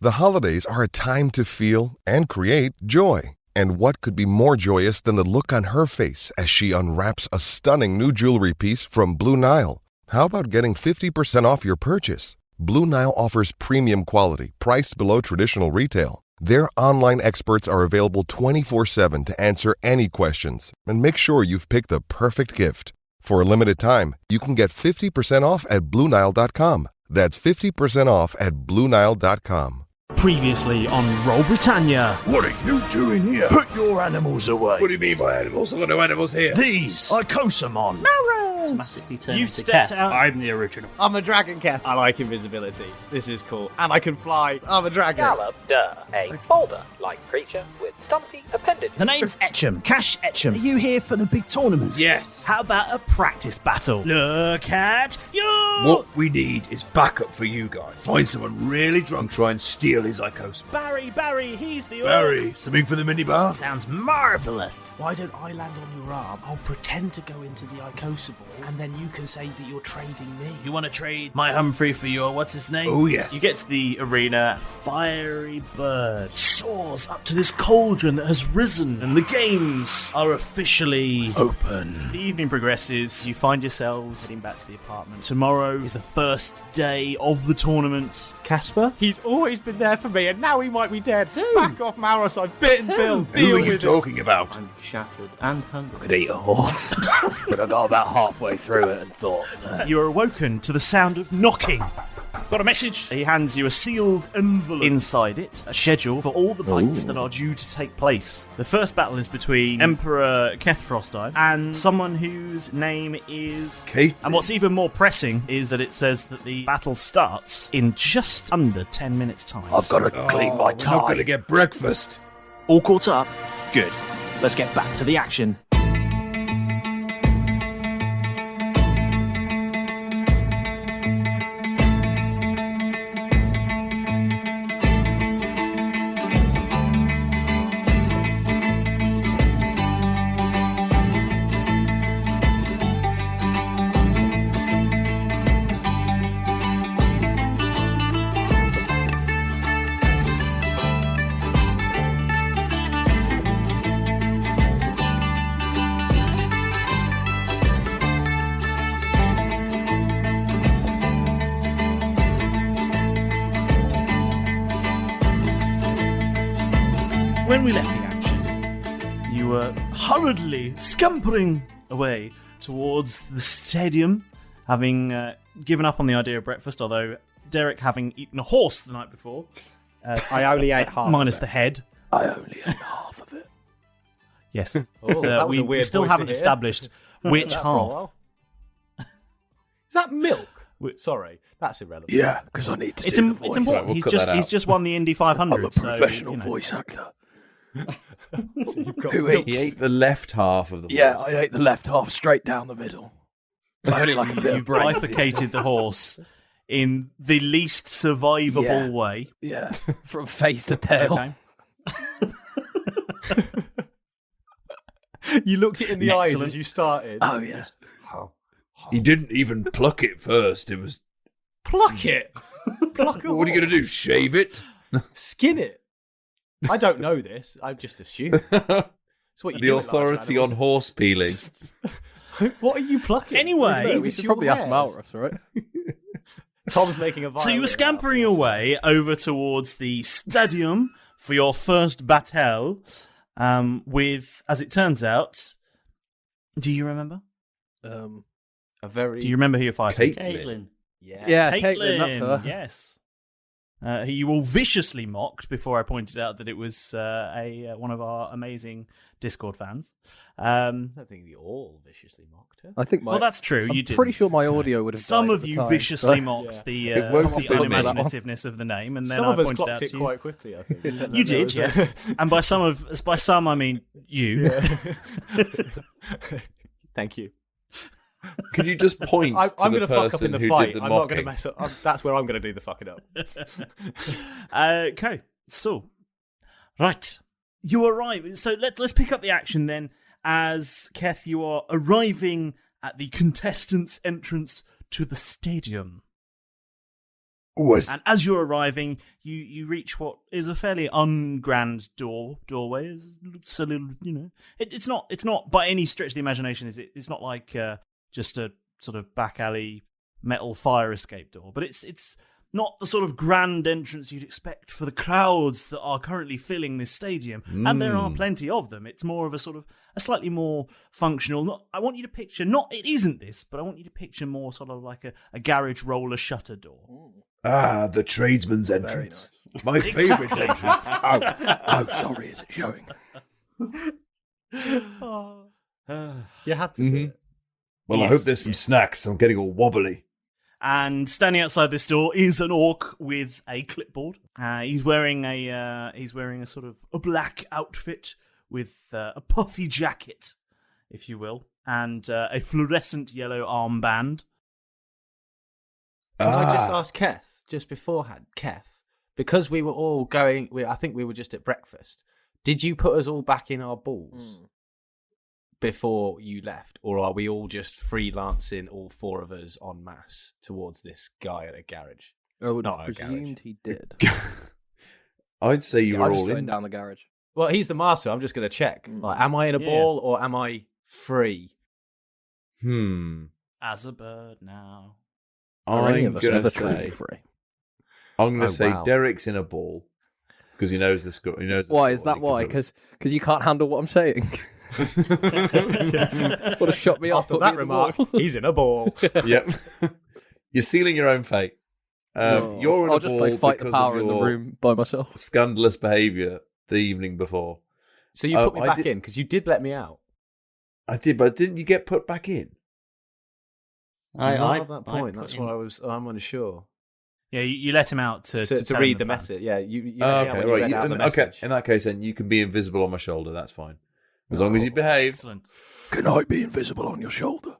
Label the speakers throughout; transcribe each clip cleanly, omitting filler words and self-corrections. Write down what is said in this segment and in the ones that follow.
Speaker 1: The holidays are a time to feel and create joy. And what could be more joyous than the look on her face as she unwraps a stunning new jewelry piece from Blue Nile? How about getting 50% off your purchase? Blue Nile offers premium quality, priced below traditional retail. Their online experts are available 24/7 to answer any questions and make sure you've picked the perfect gift. For a limited time, you can get 50% off at BlueNile.com. That's 50% off at BlueNile.com.
Speaker 2: Previously on Roll Britannia.
Speaker 3: What are you doing here?
Speaker 2: Put your animals away.
Speaker 3: What do you mean by animals? I've got no animals here.
Speaker 2: These I Kosamon.
Speaker 4: Automatically turn
Speaker 2: You
Speaker 4: into
Speaker 2: stepped
Speaker 4: Keth.
Speaker 2: out. I'm the original.
Speaker 5: I'm a dragon, Keth. I like invisibility. This is cool. And I can fly. I'm a dragon.
Speaker 6: Gallop, a boulder-like creature with stumpy appendages.
Speaker 2: The name's Etcham. Cash Etcham. Are you here for the big tournament?
Speaker 3: Yes.
Speaker 2: How about a practice battle? Look at you!
Speaker 3: What we need is backup for you guys. Find someone really drunk, try and steal his Icos.
Speaker 2: Barry, he's the
Speaker 3: Barry, something for the minibar?
Speaker 2: Sounds marvellous.
Speaker 7: Why don't I land on your arm? I'll pretend to go into the Icosable, and then you can say that you're trading me.
Speaker 2: You want to trade my Humphrey for your, what's his name?
Speaker 3: Oh, yes.
Speaker 2: You get to the arena, fiery bird soars up to this cauldron that has risen, and the games are officially open. The evening progresses, you find yourselves heading back to the apartment. Tomorrow is the first day of the tournament.
Speaker 5: Casper? He's always been there for me, and now he might be dead. Back off, Malrus. I've bitten Bill.
Speaker 3: Who
Speaker 5: Deal
Speaker 3: are you
Speaker 5: with
Speaker 3: talking about?
Speaker 4: I'm shattered and hungry.
Speaker 6: Could eat a horse, but I got about halfway through it and thought,
Speaker 2: You are awoken to the sound of knocking. Got a message. He hands you a sealed envelope. Inside it, a schedule for all the fights that are due to take place. The first battle is between Emperor Keth Frosteye and someone whose name is
Speaker 3: Kate.
Speaker 2: And what's even more pressing is that it says that the battle starts in just under 10 minutes' time.
Speaker 6: I've got to clean my
Speaker 3: We're not going
Speaker 6: tie.
Speaker 3: to get breakfast.
Speaker 2: All caught up? Good. Let's get back to the action. When we left the action, you were hurriedly scampering away towards the stadium, having given up on the idea of breakfast, although Derek having eaten a horse the night before.
Speaker 5: I only ate half.
Speaker 2: Minus
Speaker 5: of
Speaker 2: the head.
Speaker 6: I only ate half of it.
Speaker 2: Yes.
Speaker 5: Oh, that was a
Speaker 2: we
Speaker 5: weird
Speaker 2: still
Speaker 5: voice
Speaker 2: haven't
Speaker 5: to hear.
Speaker 2: established which
Speaker 5: That for a
Speaker 2: half.
Speaker 5: while. Is that milk?
Speaker 2: Wi-
Speaker 5: Sorry, that's irrelevant.
Speaker 6: Yeah, because I need to
Speaker 2: It's,
Speaker 6: do the
Speaker 2: it's
Speaker 6: voice.
Speaker 2: important.
Speaker 3: we'll
Speaker 2: he's
Speaker 3: cut
Speaker 2: just
Speaker 3: that
Speaker 2: he's
Speaker 3: out.
Speaker 2: just won the Indy 500.
Speaker 6: I'm a
Speaker 2: so,
Speaker 6: professional
Speaker 2: you know.
Speaker 6: voice actor.
Speaker 5: So you've got
Speaker 6: Who
Speaker 5: milk.
Speaker 6: eats?
Speaker 8: He ate the left half of the
Speaker 6: Yeah,
Speaker 8: horse.
Speaker 6: I ate the left half straight down the middle. I only like a bit
Speaker 2: You
Speaker 6: of brains.
Speaker 2: bifurcated the horse in the least survivable
Speaker 6: Yeah.
Speaker 2: way.
Speaker 6: Yeah, from face to tail.
Speaker 2: Okay.
Speaker 5: You looked it in the eyes
Speaker 2: Excellent.
Speaker 5: as you started.
Speaker 6: Oh, yeah.
Speaker 3: He didn't even pluck it first. It was.
Speaker 5: Pluck it. Pluck it.
Speaker 3: What are you going to do? Shave it?
Speaker 5: Skin it. I don't know this. I've just assumed. It's what you
Speaker 8: The
Speaker 5: do with large
Speaker 8: authority on
Speaker 5: animals.
Speaker 8: horse peeling.
Speaker 5: What are you plucking?
Speaker 2: Anyway,
Speaker 5: With
Speaker 4: We should
Speaker 5: your
Speaker 4: probably ask
Speaker 5: hairs?
Speaker 4: Malrus, right?
Speaker 5: Tom's making a
Speaker 2: So you were
Speaker 5: violin
Speaker 2: scampering
Speaker 5: out of
Speaker 2: away over towards the stadium for your first battle with, as it turns out, do you remember?
Speaker 5: a very.
Speaker 2: Do you remember who you're fighting?
Speaker 8: Caitlin.
Speaker 4: Yeah, Caitlin, that's her.
Speaker 2: Yes. Who you all viciously mocked before I pointed out that it was one of our amazing Discord fans.
Speaker 5: I don't think we all viciously mocked her.
Speaker 4: I think my.
Speaker 2: Well, that's true.
Speaker 4: I'm
Speaker 2: you did.
Speaker 4: pretty sure my audio would have.
Speaker 2: Some
Speaker 4: died
Speaker 2: of
Speaker 4: at the
Speaker 2: you
Speaker 4: time,
Speaker 2: viciously
Speaker 4: so-
Speaker 2: mocked
Speaker 5: Yeah.
Speaker 2: the
Speaker 8: It won't
Speaker 2: the
Speaker 8: fit on that
Speaker 2: unimaginativeness of the name, and then
Speaker 5: Some
Speaker 2: I
Speaker 5: of us
Speaker 2: pointed out
Speaker 5: clocked it
Speaker 2: to you.
Speaker 5: quite quickly, I think. And then
Speaker 2: You
Speaker 5: there
Speaker 2: did,
Speaker 5: was
Speaker 2: yes. And by some I mean you.
Speaker 5: Thank you.
Speaker 8: Could you just point
Speaker 5: I'm
Speaker 8: to
Speaker 5: going
Speaker 8: the
Speaker 5: to fuck up
Speaker 8: person
Speaker 5: in the
Speaker 8: who
Speaker 5: fight.
Speaker 8: did the
Speaker 5: I'm not going to
Speaker 8: mocking?
Speaker 5: mess up. That's where I'm going to do the fucking up.
Speaker 2: Okay, so right, you arrive. So let's pick up the action then. As Keth, you are arriving at the contestants' entrance to the stadium. And as you're arriving, you reach what is a fairly ungrand doorway. It's a little, it's not by any stretch of the imagination. It's not like just a sort of back alley metal fire escape door, but it's not the sort of grand entrance you'd expect for the crowds that are currently filling this stadium, and there are plenty of them. It's more of a sort of a slightly more functional. I want you to picture it isn't this, but I want you to picture more sort of like a garage roller shutter door.
Speaker 3: Ah, the tradesman's entrance. Nice. My favourite entrance.
Speaker 4: Oh, sorry, is it showing?
Speaker 5: You had to do it.
Speaker 3: Well, I hope there's some snacks. I'm getting all wobbly.
Speaker 2: And standing outside this door is an orc with a clipboard. He's wearing a sort of a black outfit with a puffy jacket, if you will, and a fluorescent yellow armband.
Speaker 5: Can I just ask Keth, just beforehand, because we were all going, I think we were just at breakfast, did you put us all back in our balls before you left, or are we all just freelancing, all four of us en masse, towards this guy at a garage?
Speaker 4: I would
Speaker 5: Not
Speaker 4: have
Speaker 5: a garage.
Speaker 4: presumed he did.
Speaker 3: I'd say you were
Speaker 4: I'm just
Speaker 3: all
Speaker 4: going
Speaker 3: in.
Speaker 4: down the garage.
Speaker 5: Well, he's the master. I'm just going to check. Like, am I in a ball or am I free?
Speaker 2: As a bird now.
Speaker 4: Are any
Speaker 3: I'm
Speaker 4: of us
Speaker 3: going
Speaker 4: ever
Speaker 3: to
Speaker 4: truly
Speaker 3: say,
Speaker 4: free?
Speaker 3: I'm going to
Speaker 5: Oh,
Speaker 3: say
Speaker 5: wow.
Speaker 3: Derek's in a ball because he knows the score. He knows.
Speaker 4: Why is that? Why? Because you can't handle what I'm saying. Would have shot me off.
Speaker 5: After
Speaker 4: put me
Speaker 5: that
Speaker 4: in the
Speaker 5: remark,
Speaker 4: wall.
Speaker 5: he's in a ball.
Speaker 3: Yep. You're sealing your own fate.
Speaker 4: No,
Speaker 3: You're in
Speaker 4: I'll
Speaker 3: a
Speaker 4: just
Speaker 3: ball
Speaker 4: play fight the
Speaker 3: because
Speaker 4: power
Speaker 3: of
Speaker 4: in the
Speaker 3: your
Speaker 4: room by myself.
Speaker 3: scandalous behaviour the evening before.
Speaker 5: So you put me
Speaker 3: I
Speaker 5: back
Speaker 3: did-
Speaker 5: in because you did let me out.
Speaker 3: I did, but didn't you get put back in?
Speaker 5: Not at that point. That's what I'm unsure.
Speaker 2: Yeah, you let him out to tell
Speaker 5: read
Speaker 2: him
Speaker 5: the
Speaker 2: plan.
Speaker 5: message. Yeah, you let me
Speaker 3: Oh,
Speaker 5: out
Speaker 3: okay,
Speaker 5: when you
Speaker 3: right.
Speaker 5: read out the
Speaker 3: Okay,
Speaker 5: message.
Speaker 3: in that case, then you can be invisible on my shoulder. That's fine, as long as you behave.
Speaker 2: Excellent.
Speaker 4: Can I be invisible on your shoulder?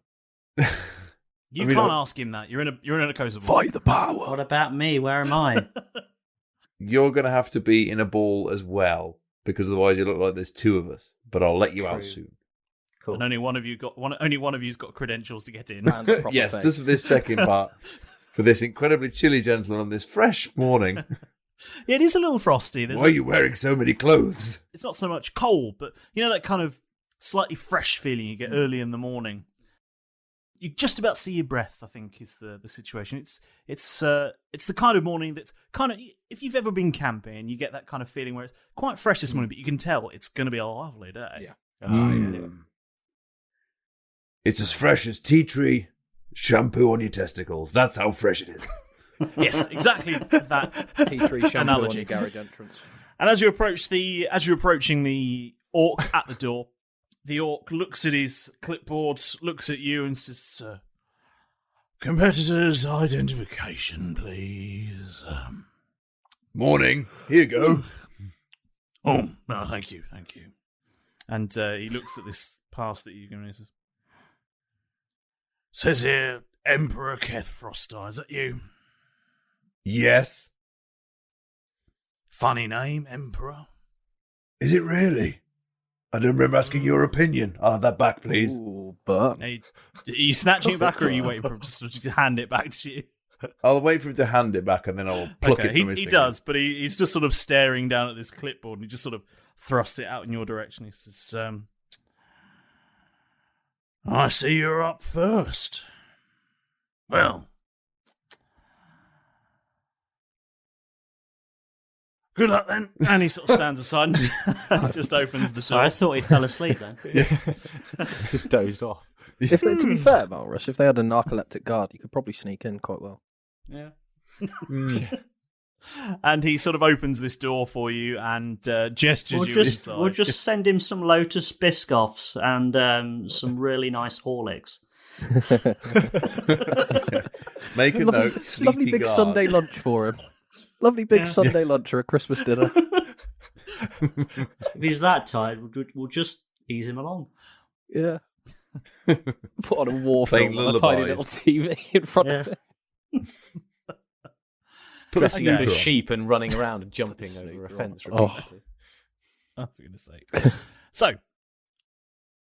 Speaker 2: You can't ask him that. You're in a crucible.
Speaker 4: Fight the power.
Speaker 9: What about me? Where am I?
Speaker 3: You're going to have to be in a ball as well, because otherwise you look like there's two of us. But I'll let you out soon.
Speaker 9: Cool.
Speaker 2: And only one of you's got credentials to get in.
Speaker 3: Yes, just for this check-in part, for this incredibly chilly gentleman on this fresh morning.
Speaker 2: Yeah, it is a little frosty.
Speaker 3: Why are you wearing so many clothes?
Speaker 2: It's not so much cold, but you know that kind of slightly fresh feeling you get early in the morning. You just about see your breath, I think, is the situation. It's the kind of morning that's kind of, if you've ever been camping, you get that kind of feeling where it's quite fresh this morning, but you can tell it's going to be a lovely day.
Speaker 4: Yeah.
Speaker 3: It's as fresh as tea tree shampoo on your testicles. That's how fresh it is.
Speaker 2: Yes, exactly that
Speaker 4: Tea tree shampoo on
Speaker 2: analogy.
Speaker 4: your garage entrance.
Speaker 2: And as you're approaching the orc at the door, the orc looks at his clipboard, looks at you, and says, "Competitor's identification, please."
Speaker 3: Morning. Here you go.
Speaker 2: Oh, no, thank you. And he looks at this pass that you've given him and says here, Emperor Keth Frostar, is that you?
Speaker 3: Yes.
Speaker 2: Funny name, Emperor.
Speaker 3: Is it really? I don't remember asking your opinion. I'll have that back, please.
Speaker 4: Ooh, but
Speaker 2: Are you snatching it back, or are you waiting for him to hand it back to you?
Speaker 3: I'll wait for him to hand it back, and then I'll pluck it from his
Speaker 2: He
Speaker 3: finger.
Speaker 2: does, but he's just sort of staring down at this clipboard, and he just sort of thrusts it out in your direction. He says, I see you're up first. Well, good luck then. And he sort of stands aside and just opens the
Speaker 9: So
Speaker 2: door.
Speaker 9: I thought he fell asleep then.
Speaker 5: Just dozed off.
Speaker 4: if to be fair, Malrus, if they had a narcoleptic guard, you could probably sneak in quite well.
Speaker 2: Yeah. And he sort of opens this door for you and gestures you inside.
Speaker 9: We'll just send him some Lotus Biscoffs and some really nice Horlicks.
Speaker 3: Make a note.
Speaker 4: Lovely
Speaker 3: Sleepy
Speaker 4: big
Speaker 3: guard.
Speaker 4: Sunday lunch for him. Lovely big Sunday lunch or a Christmas dinner.
Speaker 9: If he's that tired, we'll just ease him along.
Speaker 4: Yeah. Put on a war
Speaker 3: Playing
Speaker 4: film on a tiny little
Speaker 3: lullabies.
Speaker 4: TV in front of him.
Speaker 5: Dressing
Speaker 2: Yeah.
Speaker 5: up as sheep and running around and jumping over a fence.
Speaker 4: Oh.
Speaker 5: repeatedly.
Speaker 2: Oh, for goodness sake. So,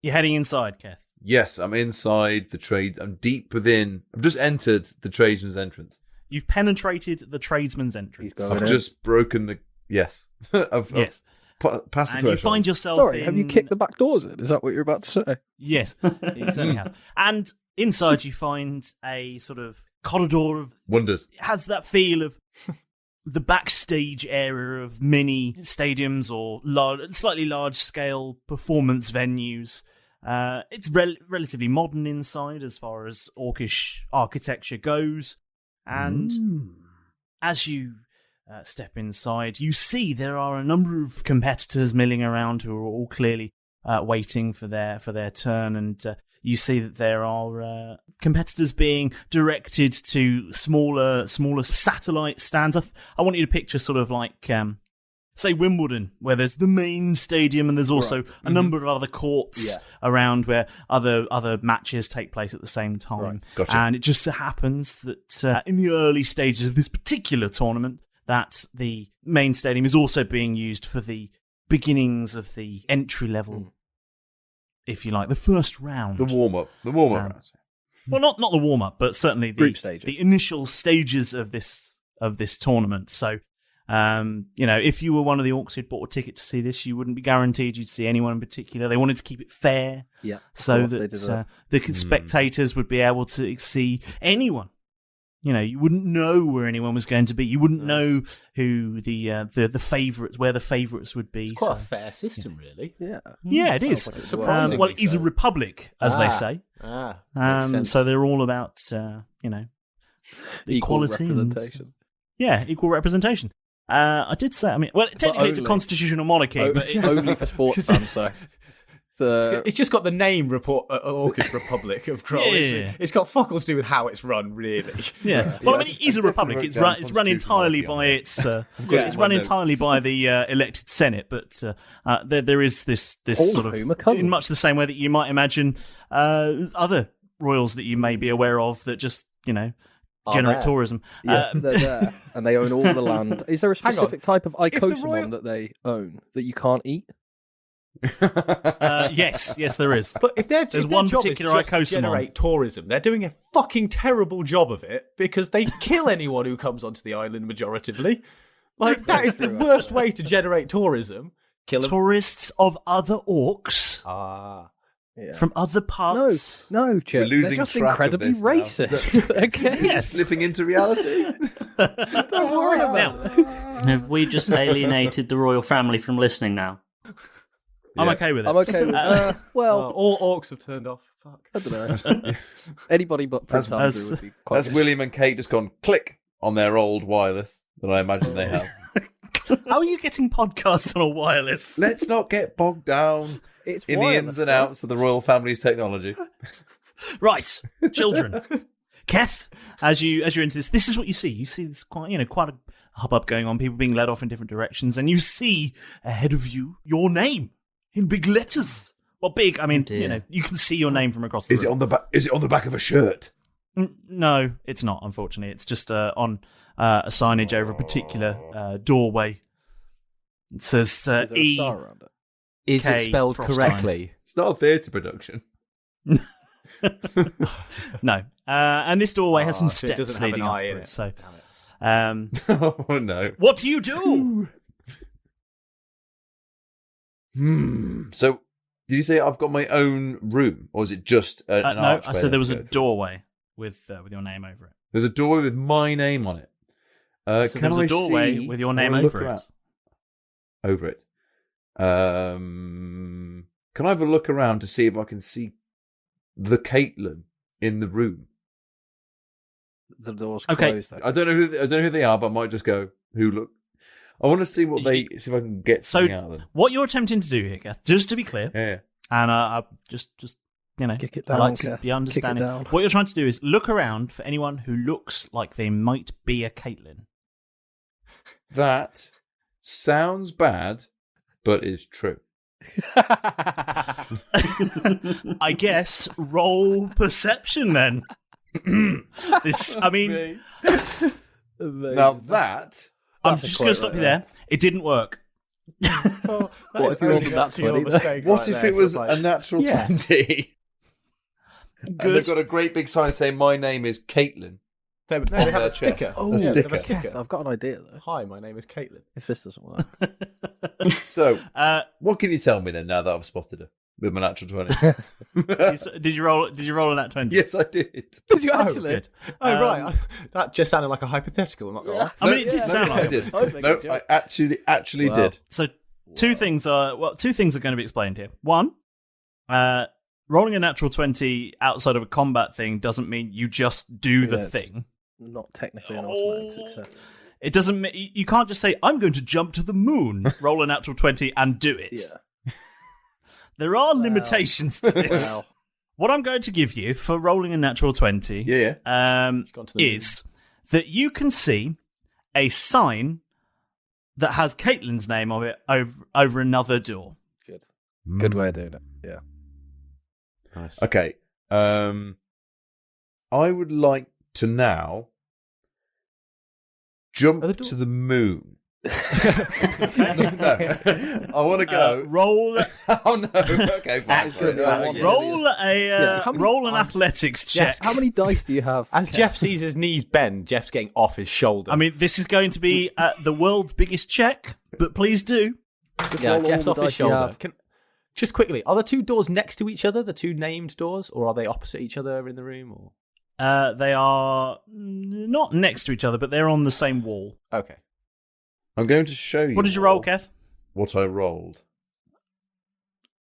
Speaker 2: you're heading inside, Keth.
Speaker 3: Yes, I'm inside the trade. I'm deep within. I've just entered the tradesman's entrance.
Speaker 2: You've penetrated the tradesman's entrance.
Speaker 3: I've just broken the... Yes.
Speaker 2: Yes.
Speaker 3: Past the
Speaker 2: And
Speaker 3: threshold.
Speaker 2: you find yourself
Speaker 4: Sorry,
Speaker 2: in...
Speaker 4: have you kicked the back doors in? Is that what you're about to say?
Speaker 2: Yes, he certainly has. And inside you find a sort of corridor of...
Speaker 3: Wonders.
Speaker 2: It has that feel of the backstage area of mini stadiums or slightly large-scale performance venues. It's relatively modern inside as far as orcish architecture goes. And as you step inside, you see there are a number of competitors milling around who are all clearly waiting for their turn, and you see that there are competitors being directed to smaller satellite stands. I want you to picture sort of like, say, Wimbledon, where there's the main stadium and there's also a number of other courts around where other matches take place at the same time.
Speaker 3: Right. Gotcha.
Speaker 2: And it just so happens that in the early stages of this particular tournament, that the main stadium is also being used for the beginnings of the entry level, if you like, the first round.
Speaker 3: The warm-up rounds.
Speaker 2: Well, not the warm-up, but certainly
Speaker 4: Group stages.
Speaker 2: the initial stages of this tournament. So, if you were one of the orcs who'd bought a ticket to see this, you wouldn't be guaranteed you'd see anyone in particular. They wanted to keep it fair, so that the spectators would be able to see anyone. You wouldn't know where anyone was going to be. You wouldn't know who the favourites, where the favourites would be.
Speaker 5: It's quite a fair system, really.
Speaker 2: Yeah, it is.
Speaker 5: Like surprisingly
Speaker 2: well, it is a republic, as they say.
Speaker 5: Makes sense.
Speaker 2: So they're all about,
Speaker 4: Equal
Speaker 2: equality
Speaker 4: representation.
Speaker 2: equal representation. I did say, technically it's a constitutional monarchy, but it's
Speaker 4: only for sports fans, though.
Speaker 5: It's just got the name Orcish Republic of Kroll. It's got fuck all to do with how it's run, really.
Speaker 2: Yeah. Well, it is a republic. It's run entirely by it's run entirely by the elected Senate, but there is this sort of in much the same way that you might imagine other royals that you may be aware of that just generate tourism.
Speaker 4: Yeah, they're there and they own all the land. Is there a specific type of icosomon that they own that you can't eat?
Speaker 2: Yes, there is.
Speaker 5: But there's
Speaker 2: one
Speaker 5: job
Speaker 2: particular
Speaker 5: is just to
Speaker 2: icosomon.
Speaker 5: generate tourism, they're doing a fucking terrible job of it because they kill anyone who comes onto the island majoritively. Like, that is the worst way to generate tourism. Kill them.
Speaker 2: Tourists of other orcs from other parts.
Speaker 4: No, Chip.
Speaker 3: We're losing
Speaker 4: they're just
Speaker 3: track
Speaker 4: incredibly
Speaker 3: of this now.
Speaker 4: racist.
Speaker 2: Yes.
Speaker 3: Slipping into reality.
Speaker 4: Don't worry about it.
Speaker 9: Have we just alienated the royal family from listening now?
Speaker 2: I'm okay with it.
Speaker 4: I'm okay with it.
Speaker 5: All orcs have turned off. Fuck.
Speaker 4: I don't know. Anybody but Prince Andrew would be quite
Speaker 3: That's
Speaker 4: good.
Speaker 3: William and Kate just gone click on their old wireless that I imagine they have.
Speaker 2: How are you getting podcasts on a wireless?
Speaker 3: Let's not get bogged down
Speaker 4: It's
Speaker 3: in the
Speaker 4: wireless,
Speaker 3: ins and
Speaker 4: though.
Speaker 3: outs of the royal family's technology.
Speaker 2: Right, children. Keth, as you're into this is what you see. You see this quite a hubbub going on, people being led off in different directions, and you see ahead of you your name in big letters. Well, big. You can see your name from across the room.
Speaker 3: Is it on the back of a shirt?
Speaker 2: No, it's not. Unfortunately, it's just on a signage over a particular doorway. It says
Speaker 4: Is there a
Speaker 2: E.
Speaker 4: star around it?
Speaker 5: Is it
Speaker 2: K.
Speaker 5: spelled
Speaker 2: Frostine.
Speaker 5: correctly?
Speaker 3: It's not a theatre production.
Speaker 2: No, and this doorway has some
Speaker 5: so it
Speaker 2: steps
Speaker 5: doesn't have
Speaker 2: leading
Speaker 5: an
Speaker 2: up
Speaker 5: I in
Speaker 2: for
Speaker 5: it.
Speaker 2: it. So,
Speaker 3: Oh no.
Speaker 2: what do you do?
Speaker 3: So, did you say I've got my own room, or is it just an
Speaker 2: No,
Speaker 3: archway
Speaker 2: I said there was a
Speaker 3: that I go through?
Speaker 2: doorway with your name over it.
Speaker 3: There's a doorway with my name on it.
Speaker 2: So there was a doorway with your name over it.
Speaker 3: Over it. Can I have a look around to see if I can see the Caitlin in the room?
Speaker 4: The door's
Speaker 2: Okay.
Speaker 4: closed.
Speaker 3: I don't know who they are, but I might just go. Who look? I want to see what see if I can get something out of them.
Speaker 2: What you're attempting to do here, Keth, just to be clear,
Speaker 3: Yeah.
Speaker 2: and I just
Speaker 4: Kick it
Speaker 2: I
Speaker 4: down,
Speaker 2: like to
Speaker 4: Keth.
Speaker 2: be understanding.
Speaker 4: Kick it down.
Speaker 2: What you're trying to do is look around for anyone who looks like they might be a Caitlin.
Speaker 3: That sounds bad, but is true.
Speaker 2: I guess roll perception then.
Speaker 3: Now that
Speaker 2: I'm just going to stop you there. It didn't work.
Speaker 4: What if you wasn't that 20?
Speaker 3: what if it was a natural 20? And they've got a great big sign saying my name is Caitlin.
Speaker 5: They have a sticker.
Speaker 3: Oh, a sticker.
Speaker 4: Keth, I've got an idea though.
Speaker 5: Hi, my name is Caitlin.
Speaker 4: If this doesn't work,
Speaker 3: So, what can you tell me then? Now that I've spotted her with my natural 20.
Speaker 2: Did you roll a nat 20?
Speaker 3: Yes, I did.
Speaker 4: did you actually?
Speaker 2: Good.
Speaker 5: Right. That just sounded like a hypothetical. I'm not gonna lie.
Speaker 2: I mean, it did sound like
Speaker 3: I did.
Speaker 4: I think
Speaker 3: No,
Speaker 4: you
Speaker 3: I actually
Speaker 4: Wow.
Speaker 3: did.
Speaker 2: So two things are going to be explained here. One, rolling a natural 20 outside of a combat thing doesn't mean you just do the
Speaker 4: Yes.
Speaker 2: thing.
Speaker 4: Not technically an automatic success.
Speaker 2: It doesn't mean you can't just say I'm going to jump to the moon, roll a natural 20 and do it.
Speaker 4: Yeah.
Speaker 2: There are limitations to this.
Speaker 4: Wow.
Speaker 2: What I'm going to give you for rolling a natural 20
Speaker 3: Yeah.
Speaker 5: gone to the
Speaker 2: is that you can see a sign that has Caitlin's name on it over another door.
Speaker 4: Good way of doing it. Yeah.
Speaker 5: Nice.
Speaker 3: Okay. I would like to now jump to the moon. No, I want to go.
Speaker 2: Roll.
Speaker 3: Oh no! Okay, fine.
Speaker 4: good.
Speaker 2: Roll an athletics check.
Speaker 4: How many dice do you have?
Speaker 5: As Jeff sees his knees bend, Jeff's getting off his shoulder.
Speaker 2: I mean, this is going to be the world's biggest check, but please do.
Speaker 4: Yeah,
Speaker 5: Jeff's
Speaker 4: all
Speaker 5: off
Speaker 4: the
Speaker 5: his
Speaker 4: dice you
Speaker 5: shoulder.
Speaker 4: have.
Speaker 5: Just quickly, are the two doors next to each other, the two named doors, or are they opposite each other in the room? Or
Speaker 2: They are not next to each other, but they're on the same wall.
Speaker 5: okay.
Speaker 3: I'm going to show you.
Speaker 2: What did you roll, Keth?
Speaker 3: What I rolled.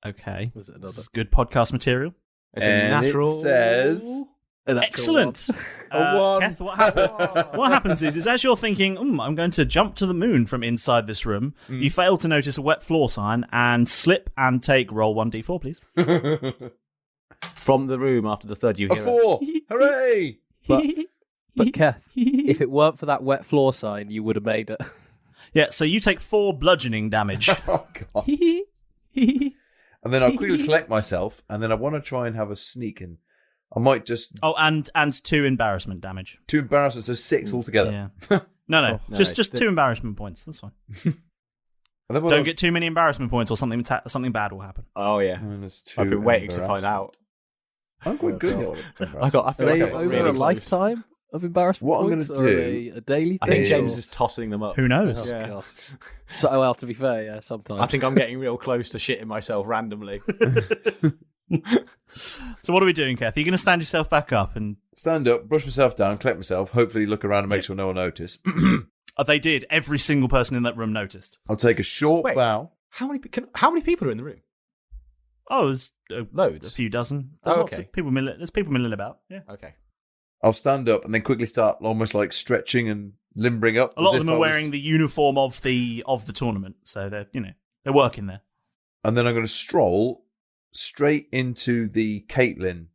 Speaker 2: Okay.
Speaker 4: Was it another?
Speaker 2: This is good podcast material.
Speaker 5: It's
Speaker 3: And
Speaker 5: a natural.
Speaker 3: it says
Speaker 2: Excellent.
Speaker 3: a 1.
Speaker 2: Keth, what happens is as you're thinking, I'm going to jump to the moon from inside this room, you fail to notice a wet floor sign and slip and take roll 1d4, please.
Speaker 5: From the room after the third, you
Speaker 3: A
Speaker 5: hear
Speaker 3: 4. Hooray!
Speaker 4: But Keth, if it weren't for that wet floor sign, you would have made it.
Speaker 2: Yeah, so you take 4 bludgeoning damage.
Speaker 3: Oh god! And then I'll quickly collect myself, and then I want to try and have a sneak in. I might just
Speaker 2: and 2 embarrassment damage.
Speaker 3: 2 embarrassments, so 6 altogether.
Speaker 2: Yeah. No,
Speaker 5: no,
Speaker 2: just
Speaker 5: it's
Speaker 2: 2 embarrassment points. That's fine.
Speaker 3: And then
Speaker 2: Don't get too many embarrassment points, or something bad will happen.
Speaker 5: Oh yeah,
Speaker 3: -2
Speaker 5: I've been waiting to find out.
Speaker 3: I'm quite good.
Speaker 5: I feel
Speaker 4: Are
Speaker 5: like
Speaker 4: they
Speaker 5: I got
Speaker 4: over
Speaker 5: really
Speaker 4: a
Speaker 5: close.
Speaker 4: lifetime of embarrassment
Speaker 3: What I'm
Speaker 4: points?
Speaker 3: gonna
Speaker 4: or are
Speaker 3: do
Speaker 4: they a daily
Speaker 5: I
Speaker 4: thing?
Speaker 5: think James
Speaker 4: or-
Speaker 5: is tossing them up.
Speaker 2: Who knows?
Speaker 4: Oh,
Speaker 5: Yeah.
Speaker 4: God. So, well, to be fair, yeah, sometimes.
Speaker 5: I think I'm getting real close to shitting myself randomly.
Speaker 2: So what are we doing, Keth? Are you going to stand yourself back up? And
Speaker 3: Stand up, brush myself down, collect myself, hopefully look around and make sure no one noticed.
Speaker 2: they did. Every single person in that room noticed.
Speaker 3: I'll take a short
Speaker 5: Wait.
Speaker 3: bow.
Speaker 5: How many people are in the room?
Speaker 2: Oh, there's
Speaker 5: Loads.
Speaker 2: a few dozen. There's lots
Speaker 5: okay.
Speaker 2: of people there's people milling about. Yeah.
Speaker 5: Okay.
Speaker 3: I'll stand up and then quickly start almost like stretching and limbering up.
Speaker 2: A lot
Speaker 3: as
Speaker 2: of
Speaker 3: if
Speaker 2: them are
Speaker 3: I
Speaker 2: wearing
Speaker 3: was-
Speaker 2: the uniform of the tournament, so they're working there.
Speaker 3: And then I'm going to stroll straight into the Caitlin.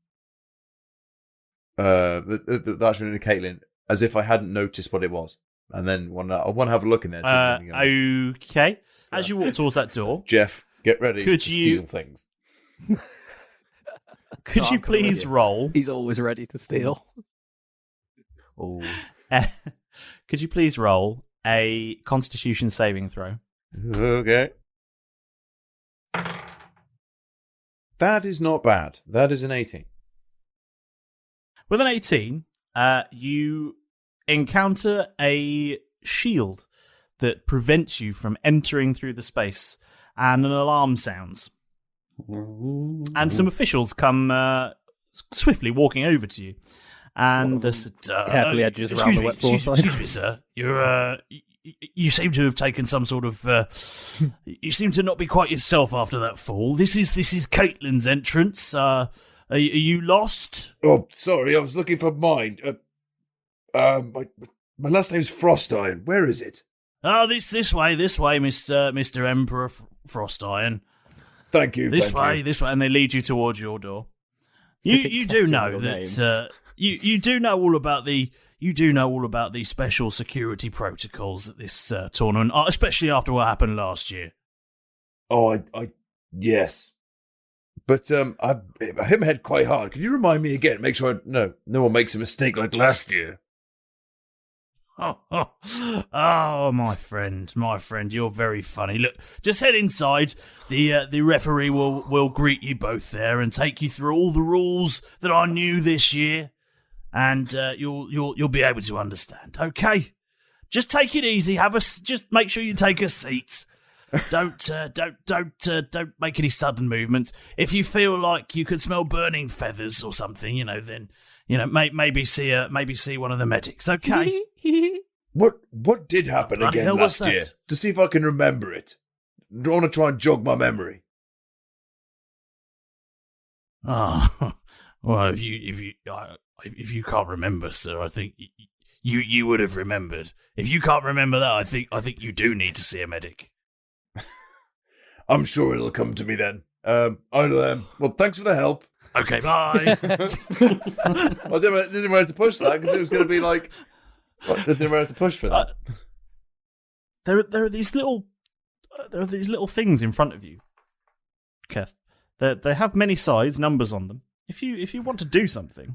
Speaker 3: The actual into Caitlin, as if I hadn't noticed what it was. And then I want to have a look in there. See if anything else.
Speaker 2: Okay. As you walk towards that door,
Speaker 3: Jeff, get ready
Speaker 2: Could
Speaker 3: to
Speaker 2: you-
Speaker 3: steal things.
Speaker 2: could you
Speaker 5: I'm coming with
Speaker 2: please
Speaker 5: you.
Speaker 2: roll?
Speaker 4: He's always ready to steal.
Speaker 5: Oh.
Speaker 2: Could you please roll a Constitution saving throw?
Speaker 3: Okay. That is not bad. That is an 18.
Speaker 2: With an 18, you encounter a shield that prevents you from entering through the space, and an alarm sounds. And some officials come swiftly walking over to you. And
Speaker 4: Carefully edges around the wet floor.
Speaker 2: Excuse me, sir. You seem to have taken some sort of. You seem to not be quite yourself after that fall. This is Caitlin's entrance. Are you lost?
Speaker 3: Oh, sorry. I was looking for mine. My last name's Frostiron. Where is it?
Speaker 2: Oh, this way, Mister Emperor Frostiron.
Speaker 3: Thank you.
Speaker 2: This way, and they lead you towards your door. You do know that you do know all about the special security protocols at this tournament, especially after what happened last year.
Speaker 3: Oh, I yes. But I hit my head quite hard. Could you remind me again? Make sure no one makes a mistake like last year.
Speaker 2: Oh, my friend, you're very funny. Look, just head inside. The referee will greet you both there and take you through all the rules that are new this year. and you'll be able to understand. Okay, just take it easy. Just make sure you take a seat. Don't make any sudden movements. If you feel like you could smell burning feathers or something, then maybe see one of the medics. Okay.
Speaker 3: What did happen
Speaker 2: Bloody
Speaker 3: again
Speaker 2: hell, what's
Speaker 3: last year?
Speaker 2: that?
Speaker 3: To see if I can remember it. I want to try and jog my memory.
Speaker 2: Oh, well, if you can't remember, sir, I think you would have remembered. If you can't remember that, I think you do need to see a medic.
Speaker 3: I'm sure it'll come to me then. Well, thanks for the help.
Speaker 2: Okay, bye.
Speaker 3: I didn't have to push that because it was going to be like, what, I didn't have to push for that.
Speaker 2: There are these little things in front of you, Keth. They have many sides, numbers on them. If you want to do something,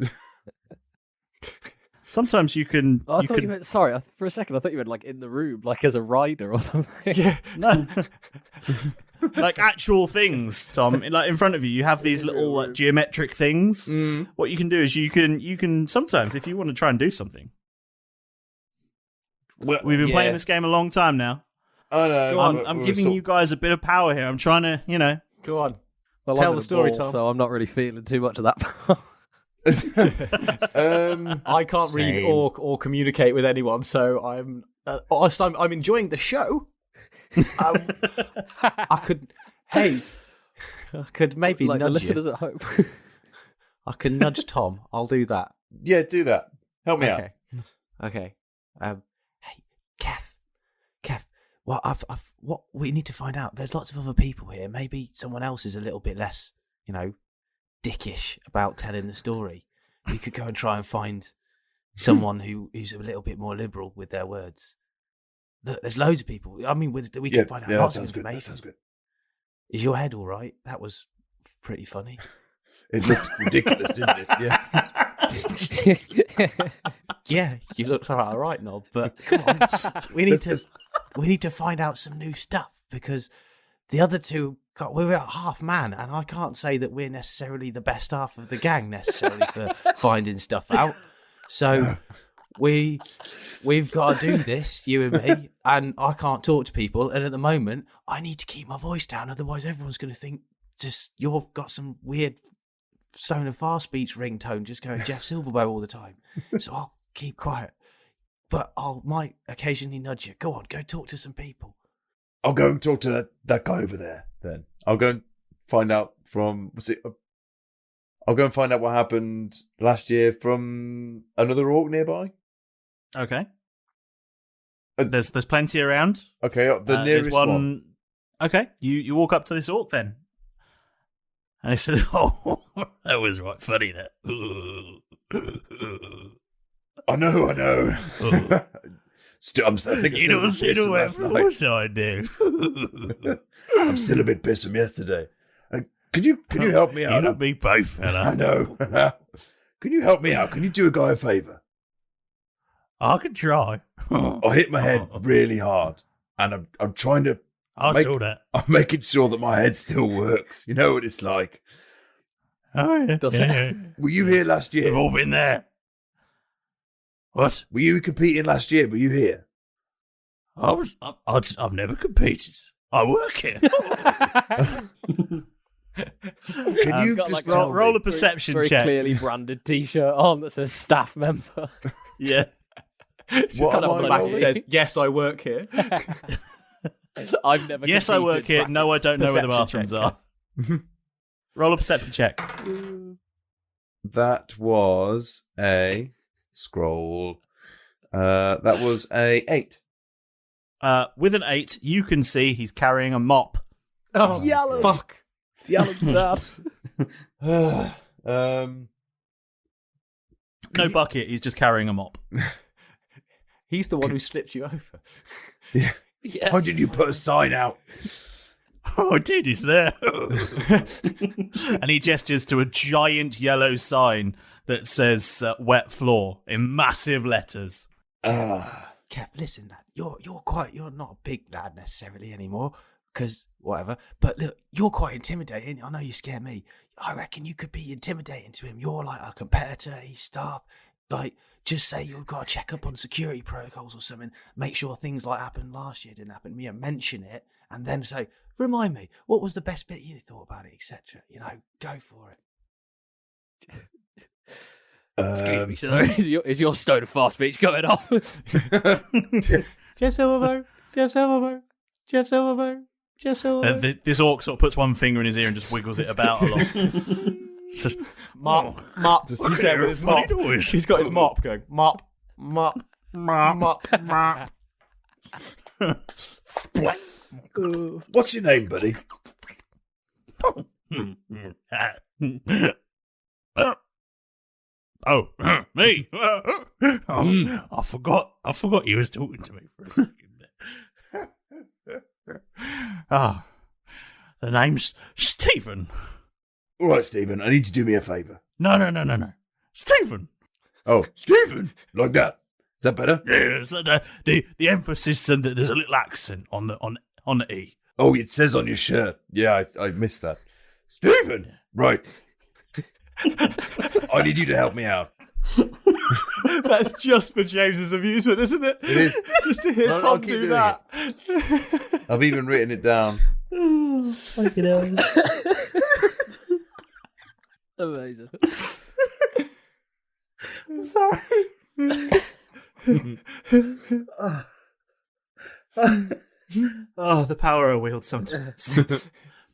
Speaker 2: sometimes you can.
Speaker 4: Oh, I thought you meant. Sorry, for a second I thought you meant like in the room, like as a rider or something.
Speaker 2: Yeah, no. Like actual things, Tom. Like in front of you, you have these little geometric things.
Speaker 3: Mm.
Speaker 2: What you can do is you can sometimes, if you want to try and do something.
Speaker 3: Well,
Speaker 2: We've been playing this game a long time now.
Speaker 3: I know.
Speaker 2: I'm giving you guys a bit of power here. I'm trying to,
Speaker 5: Go on.
Speaker 4: Well,
Speaker 5: Tell
Speaker 4: I'm
Speaker 5: the
Speaker 4: in
Speaker 5: story,
Speaker 4: ball,
Speaker 5: Tom.
Speaker 4: So I'm not really feeling too much of that part.
Speaker 5: I can't read or communicate with anyone, so I'm enjoying the show. I could maybe
Speaker 4: like the
Speaker 5: nudge
Speaker 4: listeners
Speaker 5: you.
Speaker 4: at home.
Speaker 5: I can nudge Tom. I'll do that.
Speaker 3: Yeah, do that. Help me out.
Speaker 5: Okay. Hey, Keth. What we need to find out. There's lots of other people here. Maybe someone else is a little bit less, dickish about telling the story. We could go and try and find someone who's a little bit more liberal with their words. Look, there's loads of people. I mean, we can find out lots of information.
Speaker 3: That sounds good.
Speaker 5: Is your head all right? That was pretty funny.
Speaker 3: It looked ridiculous, didn't it? Yeah.
Speaker 5: Yeah, you look all right, Nob. But come on, we need to find out some new stuff because the other two, we're at half man, and I can't say that we're necessarily the best half of the gang necessarily for finding stuff out. So we've got to do this, you and me, and I can't talk to people. And at the moment, I need to keep my voice down, otherwise everyone's going to think just you've got some weird Stone and Far speech ringtone just going Jeff Silverbow all the time. So I'll keep quiet. But I might occasionally nudge you. Go on, go talk to some people.
Speaker 3: I'll go and talk to that guy over there then. I'll go and find out I'll go and find out what happened last year from another orc nearby.
Speaker 2: Okay. There's plenty around.
Speaker 3: Okay, the nearest one.
Speaker 2: Okay, you walk up to this orc then. And he said, "Oh, that was right funny, that."
Speaker 3: I know. I think
Speaker 2: You don't see the way from the side there.
Speaker 3: I'm still a bit pissed from yesterday. Can you help me out?
Speaker 2: You and me both, fella.
Speaker 3: I know. Can you help me out? Can you do a guy a favour?
Speaker 2: I can try.
Speaker 3: I hit my head really hard, and I'm trying to.
Speaker 2: I saw that.
Speaker 3: I'm making sure that my head still works. You know what it's like.
Speaker 2: Oh yeah. Yeah.
Speaker 3: Were you here last year?
Speaker 2: We've all been there. What?
Speaker 3: Were you competing last year? Were you here?
Speaker 2: I've never competed. I work here.
Speaker 3: Can you
Speaker 4: got,
Speaker 3: just
Speaker 4: like,
Speaker 2: roll a perception
Speaker 4: very
Speaker 2: check?
Speaker 4: clearly branded T-shirt on that says staff member.
Speaker 2: Yeah.
Speaker 3: What
Speaker 4: Kind
Speaker 3: am
Speaker 4: of
Speaker 3: I
Speaker 4: like
Speaker 5: Back
Speaker 3: rolling?
Speaker 5: it says, "Yes, I work here."
Speaker 4: I've never.
Speaker 2: Yes, I work here. No, I don't know where the
Speaker 5: Perception
Speaker 2: bathrooms
Speaker 5: check.
Speaker 2: are. Roll a perception check.
Speaker 8: That was a scroll. That was a 8.
Speaker 2: With an 8, you can see he's carrying a mop.
Speaker 5: Oh,
Speaker 4: yellow.
Speaker 5: fuck!
Speaker 4: Yellow dad.
Speaker 2: No bucket, he's just carrying a mop.
Speaker 5: He's the one who slipped you over.
Speaker 4: Yeah.
Speaker 3: Why did you put a sign out?
Speaker 2: Oh, dude, he's there. And he gestures to a giant yellow sign that says wet floor in massive letters.
Speaker 5: Kev, listen, lad, you're not a big lad necessarily anymore, because whatever. But look, you're quite intimidating. I know you scare me. I reckon you could be intimidating to him. You're like a competitor. He's staff. like, just say you've got to check up on security protocols or something. Make sure things like happened last year didn't happen. You know, mention it, and then say, remind me, what was the best bit you thought about it, etc. You know, go for it.
Speaker 4: Excuse me, sir. Is your stone fast speech going off?
Speaker 5: Jeff Silverbow.
Speaker 2: This orc sort of puts one finger in his ear and just wiggles it about a lot.
Speaker 5: Mop. Just you say it with his mop. He's got his mop going. Mop.
Speaker 3: What's your name, buddy?
Speaker 2: Oh, me. I forgot you was talking to me for a second there. The name's Stephen.
Speaker 3: All right, Stephen, I need you to do me a favour.
Speaker 2: No. Stephen.
Speaker 3: Oh, Stephen? Like that? Is that better?
Speaker 2: Yeah, so the emphasis and there's a little accent on the E.
Speaker 3: Oh, it says on your shirt. Yeah, I missed that. Stephen! Yeah. Right. I need you to help me out.
Speaker 5: That's just for James's amusement, isn't it?
Speaker 8: It is.
Speaker 5: Just to hear Tom do that.
Speaker 8: I've even written it down.
Speaker 9: Fucking hell.
Speaker 4: Amazing.
Speaker 5: I'm sorry. Oh, the power I wield sometimes.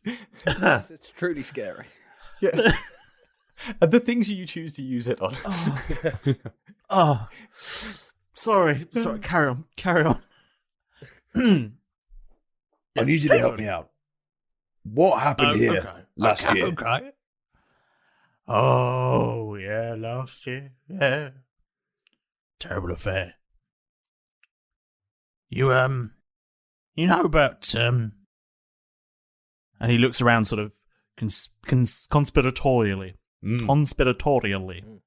Speaker 4: It's truly scary.
Speaker 5: Yeah. And the things you choose to use it on.
Speaker 2: Sorry. Carry on.
Speaker 3: I need you to help me out. What happened here last year?
Speaker 2: Okay. Oh, yeah, last year. Yeah. Terrible affair. You know about, and he looks around sort of conspiratorially. Conspiratorially. And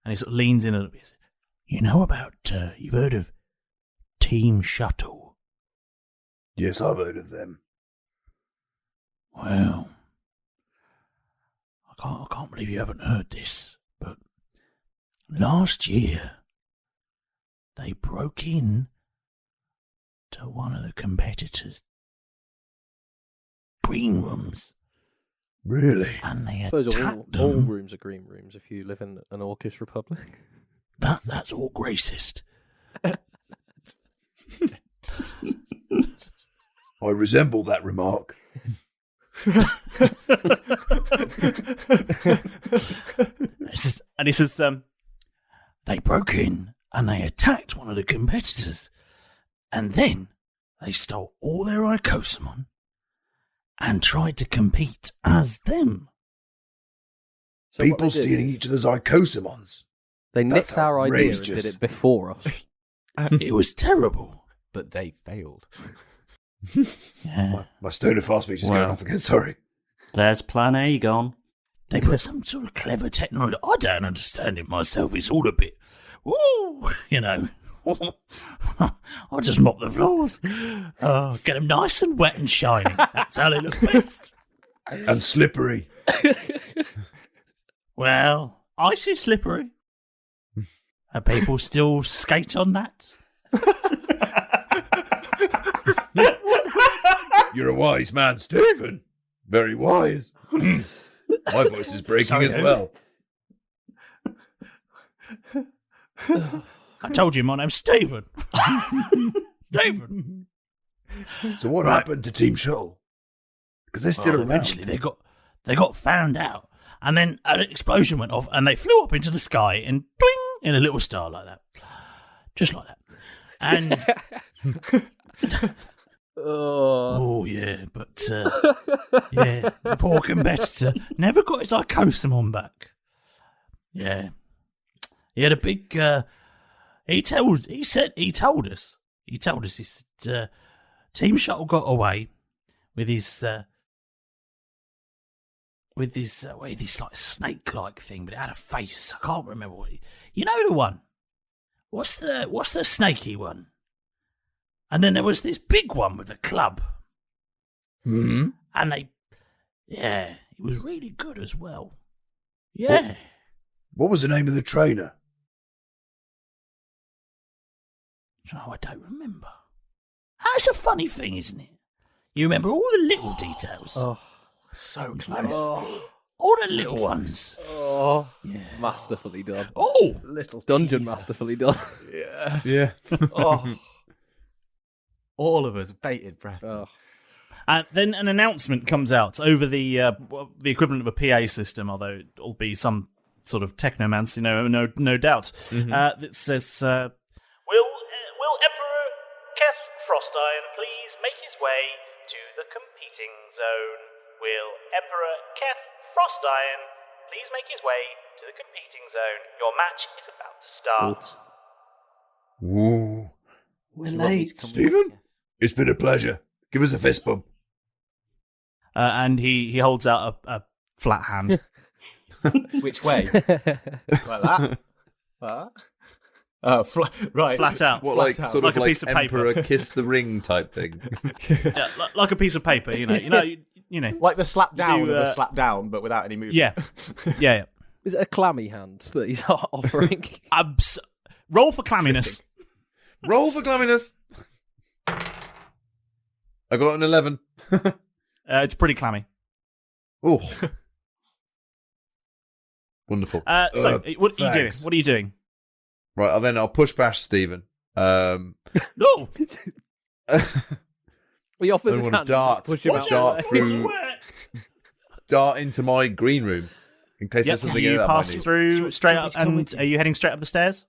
Speaker 2: he sort of leans in a little bit. You know about, you've heard of Team Shuttle?
Speaker 3: Yes, I've heard of them.
Speaker 2: Well, I can't believe you haven't heard this, but last year they broke in to one of the competitors' green rooms.
Speaker 3: Really?
Speaker 2: And they
Speaker 4: I suppose
Speaker 2: attacked them.
Speaker 4: all rooms are green rooms if you live in an orcish republic.
Speaker 2: That's all racist.
Speaker 3: I resemble that remark.
Speaker 2: He says, they broke in and they attacked one of the competitors, and then they stole all their icosamon and tried to compete as them.
Speaker 3: So people stealing each other's icosamons.
Speaker 4: They nicked our idea and did it before us.
Speaker 2: It was terrible.
Speaker 5: But they failed.
Speaker 2: Yeah.
Speaker 3: My stoner fast speech is going off again, sorry.
Speaker 9: There's plan A gone.
Speaker 2: They put some sort of clever technology. I don't understand it myself. It's all a bit, ooh, you know. I'll just mop the floors. Get them nice and wet and shiny. That's how they look best.
Speaker 3: And slippery.
Speaker 2: Well, icy slippery. And people still skate on that.
Speaker 3: You're a wise man, Stephen. Very wise. My voice is breaking as well.
Speaker 2: I told you my name's Stephen. Stephen.
Speaker 3: So what happened to Team Shuttle? Because they're still around.
Speaker 2: Eventually they got found out, and then an explosion went off, and they flew up into the sky and twing in a little star like that, just like that. And oh yeah, but yeah, the poor competitor never got his icosamon back. Yeah, he had a big. He told us. He said, Team Shuttle got away with his like snake-like thing, but it had a face. I can't remember what. You know the one. What's the snaky one? And then there was this big one with a club.
Speaker 3: Hmm.
Speaker 2: And it was really good as well. Yeah.
Speaker 3: What was the name of the trainer?
Speaker 2: Oh, I don't remember. That's a funny thing, isn't it? You remember all the little details.
Speaker 4: Oh,
Speaker 5: So close.
Speaker 2: All the little ones.
Speaker 4: oh, masterfully done.
Speaker 2: Oh,
Speaker 5: Little
Speaker 4: Dungeon
Speaker 5: teaser.
Speaker 4: masterfully done.
Speaker 3: Yeah.
Speaker 5: Oh. All of us bated breath.
Speaker 4: Oh.
Speaker 2: Then an announcement comes out over the equivalent of a PA system, although it'll be some sort of technomancy, no doubt. That says,
Speaker 10: Will Emperor Keth Frostiron please make his way to the competing zone? Will Emperor Keth Frostiron please make his way to the competing zone? Your match is about to start.
Speaker 3: Ooh.
Speaker 9: We're late.
Speaker 3: Stephen, it's been a pleasure. Give us a fist bump.
Speaker 2: and he holds out a flat hand.
Speaker 5: Which way? Like that? Right.
Speaker 2: Flat out.
Speaker 8: What,
Speaker 2: Flat
Speaker 8: like
Speaker 2: out.
Speaker 8: sort
Speaker 2: Like
Speaker 8: of
Speaker 2: a
Speaker 8: like
Speaker 2: piece of
Speaker 8: Emperor
Speaker 2: paper.
Speaker 8: kiss the ring type thing?
Speaker 2: Yeah, like a piece of paper, you know.
Speaker 5: Like the slap down
Speaker 2: Do,
Speaker 5: of a slap down, but without any movement.
Speaker 2: Yeah.
Speaker 4: Is it a clammy hand that he's offering?
Speaker 2: Roll for clamminess.
Speaker 8: Roll for clamminess. I got an 11.
Speaker 2: It's pretty clammy.
Speaker 8: Oh. Wonderful.
Speaker 2: So, what are you doing?
Speaker 3: thanks.
Speaker 2: What are you doing?
Speaker 8: Right, I'll push bash Stephen.
Speaker 2: No!
Speaker 4: He offers
Speaker 8: I
Speaker 4: his
Speaker 8: want
Speaker 4: hand.
Speaker 8: to dart,
Speaker 4: Push him out.
Speaker 8: dart through, dart into my green room in case there's something in
Speaker 2: You
Speaker 8: there.
Speaker 2: pass through straight up,
Speaker 5: come
Speaker 2: and
Speaker 5: with you?
Speaker 2: are you heading straight up the stairs?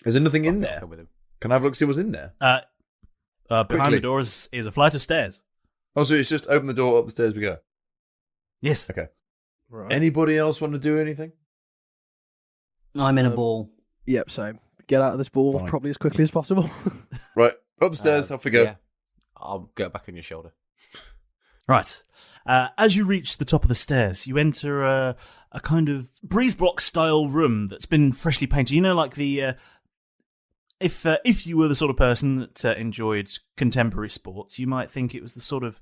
Speaker 8: Is there nothing in there?
Speaker 5: Come with him.
Speaker 8: Can I have a look, see what's in there?
Speaker 2: Behind
Speaker 8: Quickly.
Speaker 2: the door is a flight of stairs.
Speaker 8: Oh, so it's just open the door, up the stairs we go.
Speaker 2: Yes.
Speaker 8: Okay.
Speaker 4: Right.
Speaker 8: Anybody else want to do anything?
Speaker 9: I'm in a ball.
Speaker 4: Yep, so get out of this ball
Speaker 8: Fine.
Speaker 4: probably as quickly as possible.
Speaker 8: Right, upstairs, off we go.
Speaker 5: Yeah. I'll go back on your shoulder.
Speaker 2: Right. As you reach the top of the stairs, you enter a kind of breeze block style room that's been freshly painted. You know, like the if you were the sort of person that enjoyed contemporary sports, you might think it was the sort of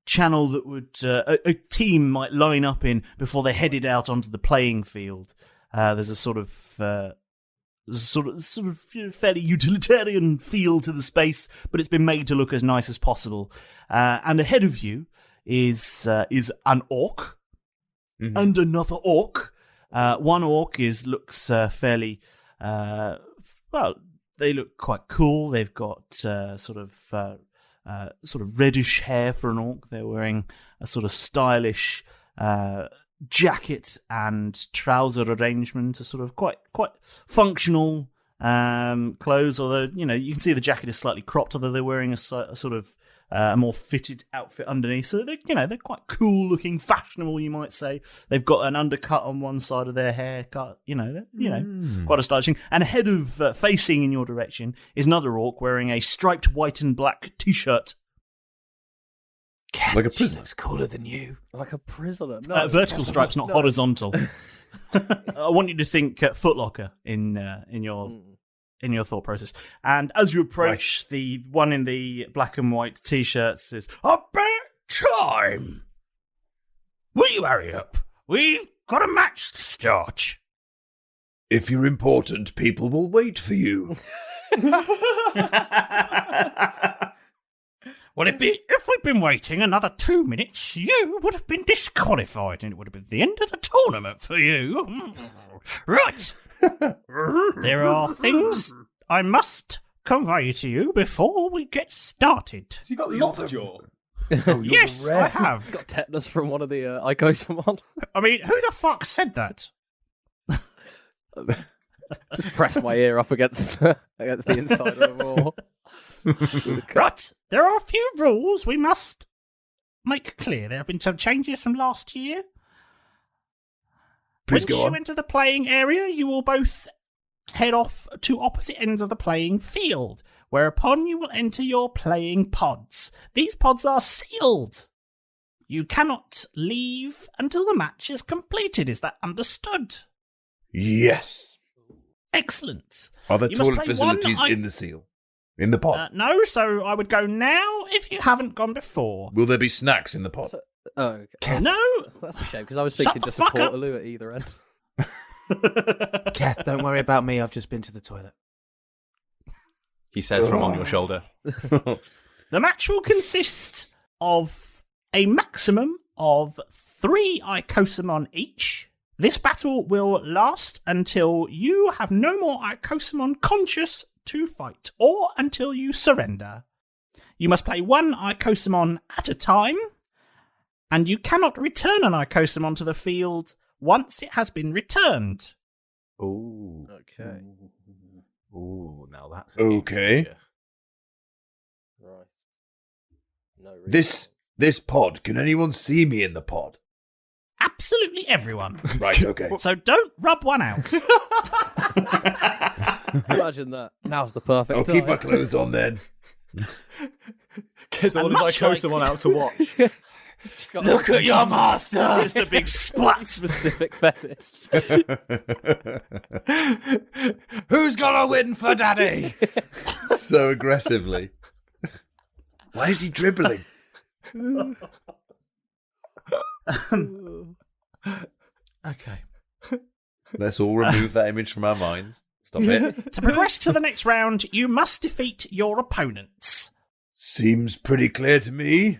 Speaker 2: channel that would a team might line up in before they headed out onto the playing field. There's a sort of fairly utilitarian feel to the space, but it's been made to look as nice as possible. And ahead of you is an orc and another orc. One orc looks fairly they look quite cool. They've got sort of reddish hair for an orc. They're wearing a sort of stylish jacket and trouser arrangement, a sort of quite functional clothes. Although you can see the jacket is slightly cropped, although they're wearing a sort of a more fitted outfit underneath. So they're quite cool looking, fashionable, you might say. They've got an undercut on one side of their haircut. Quite a stylish thing. And ahead of facing in your direction is another orc wearing a striped white and black t-shirt.
Speaker 5: Keth,
Speaker 8: Like a
Speaker 5: she
Speaker 8: prisoner.
Speaker 5: looks cooler than you.
Speaker 4: Like a prisoner. No,
Speaker 2: Vertical stripes, not horizontal. I want you to think Footlocker in your thought process. And as you approach, the one in the black and white t-shirt says, "About time! Will you hurry up? We've got a match to start."
Speaker 3: If you're important, people will wait for you.
Speaker 2: Well, if we'd been waiting another 2 minutes, you would have been disqualified, and it would have been the end of the tournament for you. Right. There are things I must convey to you before we get started.
Speaker 5: Has he got lockjaw?
Speaker 2: Yes, I have.
Speaker 4: He's got tetanus from one of the Icosomon.
Speaker 2: I mean, who the fuck said that?
Speaker 4: Just press my ear up against the inside of the wall.
Speaker 2: Right, there are a few rules we must make clear. There have been some changes from last year.
Speaker 3: Please
Speaker 2: Once
Speaker 3: go
Speaker 2: you
Speaker 3: on.
Speaker 2: enter the playing area, you will both head off to opposite ends of the playing field, whereupon you will enter your playing pods. These pods are sealed. You cannot leave until the match is completed. Is that understood?
Speaker 3: Yes.
Speaker 2: Excellent.
Speaker 3: Are there
Speaker 2: You must
Speaker 3: toilet
Speaker 2: play
Speaker 3: facilities
Speaker 2: one
Speaker 3: in the seal? In the pod?
Speaker 2: No, so I would go now if you haven't gone before.
Speaker 3: Will there be snacks in the pod?
Speaker 4: Oh, okay.
Speaker 2: No.
Speaker 4: That's a shame because I was
Speaker 2: Shut
Speaker 4: thinking
Speaker 2: the
Speaker 4: just a
Speaker 2: fuck up.
Speaker 4: portaloo at either end.
Speaker 5: Keth, don't worry about me. I've just been to the toilet. he says from on your shoulder.
Speaker 2: The match will consist of a maximum of 3 Icosamon each. This battle will last until you have no more Icosamon conscious to fight, or until you surrender. You must play 1 Icosamon at a time, and you cannot return an Icosamon to the field once it has been returned.
Speaker 5: Ooh.
Speaker 4: Okay.
Speaker 5: Ooh, now that's
Speaker 3: okay.
Speaker 4: Right. No reason.
Speaker 3: This pod, can anyone see me in the pod?
Speaker 2: Absolutely everyone.
Speaker 3: Right, okay.
Speaker 2: So don't rub one out.
Speaker 4: Imagine that. Now's the perfect
Speaker 3: I'll
Speaker 4: time.
Speaker 3: keep my clothes on then.
Speaker 5: Gets all his Icosamon out to watch.
Speaker 2: Look at your master! Just a big splat.
Speaker 4: Specific fetish.
Speaker 5: Who's gonna win for Daddy?
Speaker 3: So aggressively. Why is he dribbling?
Speaker 2: Okay.
Speaker 3: Let's all remove that image from our minds. Stop it.
Speaker 2: To progress to the next round, you must defeat your opponents.
Speaker 3: Seems pretty clear to me.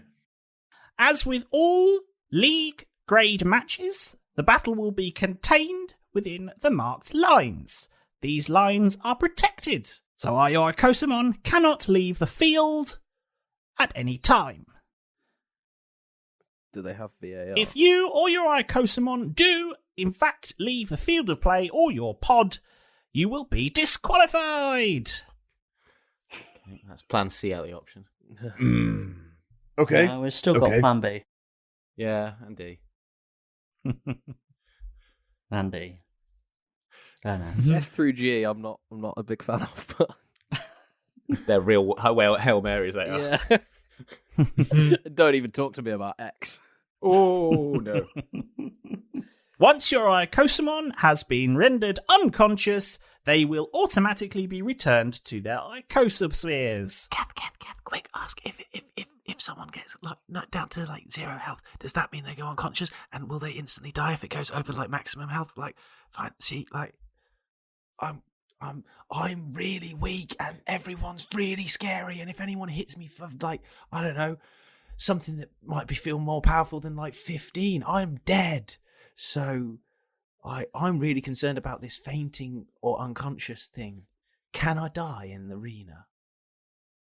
Speaker 2: As with all league grade matches, the battle will be contained within the marked lines. These lines are protected, so your Icosamon cannot leave the field at any time.
Speaker 4: Do they have VAR?
Speaker 2: If you or your Icosamon do, in fact, leave the field of play or your pod, you will be disqualified.
Speaker 5: That's plan C out of the option.
Speaker 3: Okay.
Speaker 9: We've still got plan B.
Speaker 5: Yeah, and D.
Speaker 9: And D. I know.
Speaker 4: F through G, I'm not a big fan of. But
Speaker 5: They're real Hail Marys, they are.
Speaker 4: yeah. Don't even talk to me about X.
Speaker 5: Oh, no.
Speaker 2: Once your Icosamon has been rendered unconscious, they will automatically be returned to their Icosaspheres.
Speaker 7: Keth, quick, ask if someone gets down to 0 health, does that mean they go unconscious? And will they instantly die if it goes over maximum health? Fine, see, I'm really weak and everyone's really scary, and if anyone hits me for I don't know, something that might feel more powerful than 15, I'm dead. So I'm really concerned about this fainting or unconscious thing. Can I die in the arena?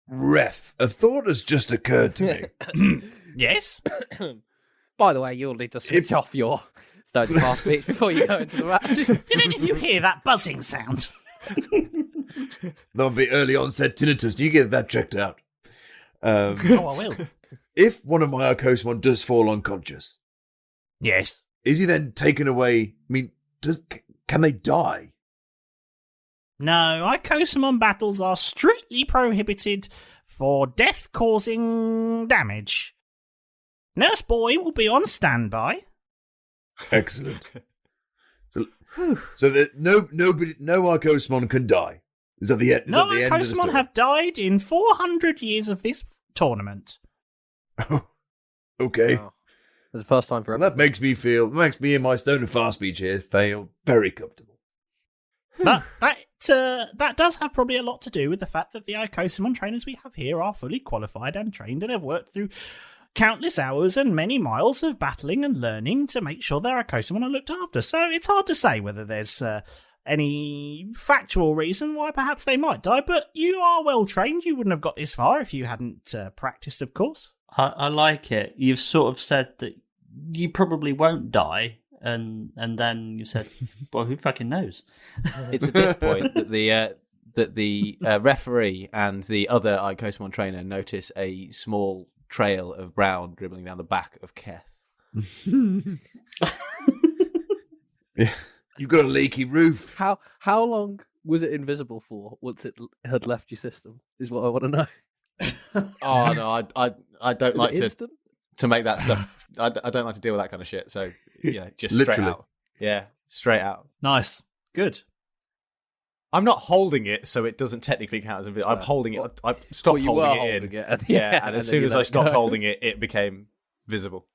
Speaker 3: Ref, a thought has just occurred to me.
Speaker 2: Yes?
Speaker 4: By the way, you'll need to switch off your Stone's Fast speech before you go into the match.
Speaker 2: Did any of you hear that buzzing sound?
Speaker 3: That'll be early onset tinnitus. You get that checked out.
Speaker 2: Oh, I will.
Speaker 3: If one of my Icosamon does fall unconscious,
Speaker 2: Yes.
Speaker 3: is he then taken away? I mean, can they die?
Speaker 2: No, Icosamon battles are strictly prohibited for death-causing damage. Nurse Boy will be on standby.
Speaker 3: Excellent. So that no Icosamon can die. Is that the end?
Speaker 2: No
Speaker 3: the end of the
Speaker 2: Icosamon
Speaker 3: story?
Speaker 2: have died in 400 years of this tournament.
Speaker 3: Okay.
Speaker 4: Wow. It's the first time for
Speaker 3: Well, that makes me and my Stone of Fast speech here feel very comfortable.
Speaker 2: But that does have probably a lot to do with the fact that the Icosamon trainers we have here are fully qualified and trained and have worked through countless hours and many miles of battling and learning to make sure their Icosamon are looked after. So it's hard to say whether there's any factual reason why perhaps they might die, but you are well trained. You wouldn't have got this far if you hadn't practiced, of course.
Speaker 9: I like it. You've sort of said that you probably won't die, and then you said, well, who fucking knows?
Speaker 5: It's at this point that the referee and the other Icosamon trainer notice a small trail of brown dribbling down the back of Keth.
Speaker 3: Yeah. You've got a leaky roof.
Speaker 4: How long was it invisible for once it had left your system? Is what I want to know.
Speaker 5: Oh no, I don't like
Speaker 4: instant?
Speaker 5: to make that stuff. I don't like to deal with that kind of shit. So just
Speaker 3: Literally.
Speaker 5: straight out. Yeah, straight out.
Speaker 2: Nice. Good.
Speaker 5: I'm not holding it, so it doesn't technically count as invisible. I'm holding it. I stopped
Speaker 4: you were
Speaker 5: holding it in. Yeah, and as soon as I stopped holding it, it became visible.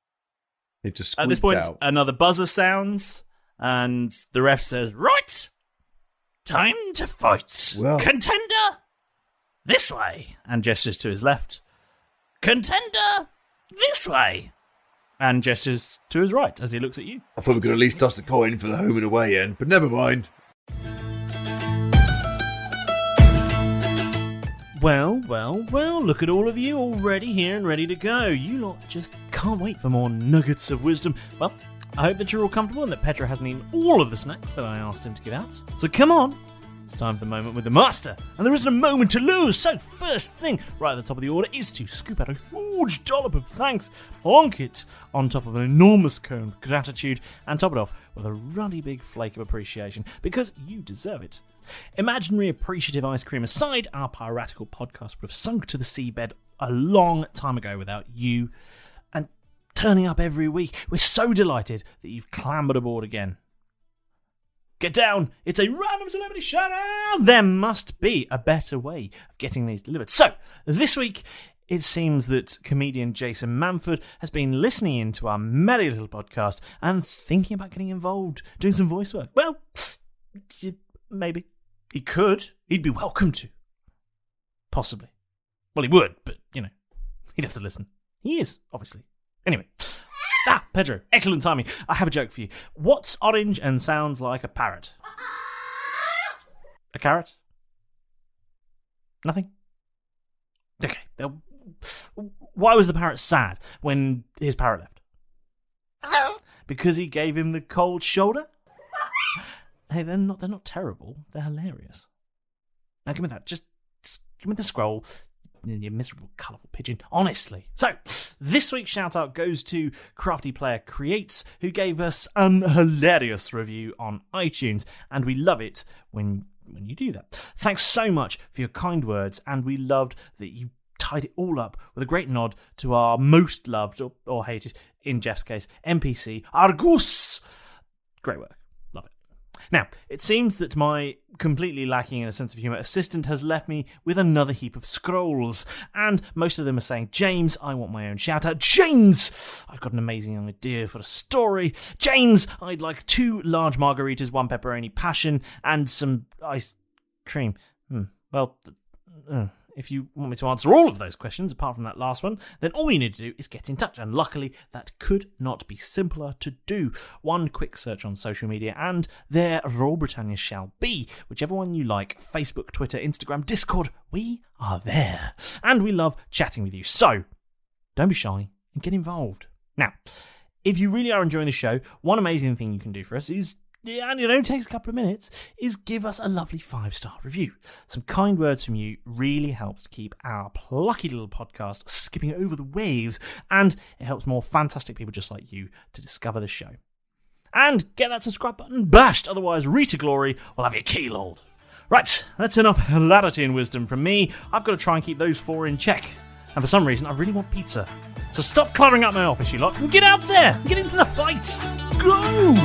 Speaker 3: It just
Speaker 2: At this
Speaker 3: squeaked
Speaker 2: point,
Speaker 3: out.
Speaker 2: another buzzer sounds, and the ref says, right, time to fight.
Speaker 3: Well.
Speaker 2: Contender, this way, and gestures to his left. Contender, this way, and gestures to his right as he looks at you.
Speaker 3: I thought we could at least toss the coin for the home and away end, but never mind.
Speaker 2: Well, look at all of you already here and ready to go. You lot just can't wait for more nuggets of wisdom. Well, I hope that you're all comfortable and that Pedro hasn't eaten all of the snacks that I asked him to give out. So come on, it's time for the moment with the master, and there isn't a moment to lose. So first thing, right at the top of the order, is to scoop out a huge dollop of thanks, plonk it on top of an enormous cone of gratitude, and top it off with a ruddy big flake of appreciation, because you deserve it. Imaginary appreciative ice cream aside, our piratical podcast would have sunk to the seabed a long time ago without you, and turning up every week. We're so delighted that you've clambered aboard again. Get down! It's a random celebrity shout-out! There must be a better way of getting these delivered. So, this week, it seems that comedian Jason Manford has been listening into our merry little podcast and thinking about getting involved, doing some voice work. Well, maybe. He could. He'd be welcome to. Possibly. Well, he would, but, he'd have to listen. He is, obviously. Anyway. Pedro, excellent timing. I have a joke for you. What's orange and sounds like a parrot? A carrot? Nothing? Okay. Why was the parrot sad when his parrot left? Because he gave him the cold shoulder? Hey, they're not terrible. They're hilarious. Now give me that. Just give me the scroll. You miserable, colourful pigeon. Honestly. So, this week's shout-out goes to Crafty Player Creates, who gave us an hilarious review on iTunes, and we love it when you do that. Thanks so much for your kind words, and we loved that you tied it all up with a great nod to our most loved, or hated, in Jeff's case, NPC, Argus. Great work. Now, it seems that my completely lacking in a sense of humour assistant has left me with another heap of scrolls, and most of them are saying, James, I want my own shout-out. James, I've got an amazing idea for a story. James, I'd like 2 large margaritas, 1 pepperoni passion, and some ice cream. Well, if you want me to answer all of those questions, apart from that last one, then all you need to do is get in touch. And luckily, that could not be simpler to do. One quick search on social media, and there Roll Britannia shall be. Whichever one you like, Facebook, Twitter, Instagram, Discord, we are there. And we love chatting with you. So, don't be shy and get involved. Now, if you really are enjoying the show, one amazing thing you can do for us is, and it only takes a couple of minutes, is give us a lovely 5-star review. Some kind words from you really helps to keep our plucky little podcast skipping over the waves, and it helps more fantastic people just like you to discover the show. And get that subscribe button bashed, otherwise Rita Glory will have you keylolled. Right, that's enough hilarity and wisdom from me. I've got to try and keep those 4 in check. And for some reason, I really want pizza. So stop cluttering up my office, you lot, and get out there and get into the fight. Go!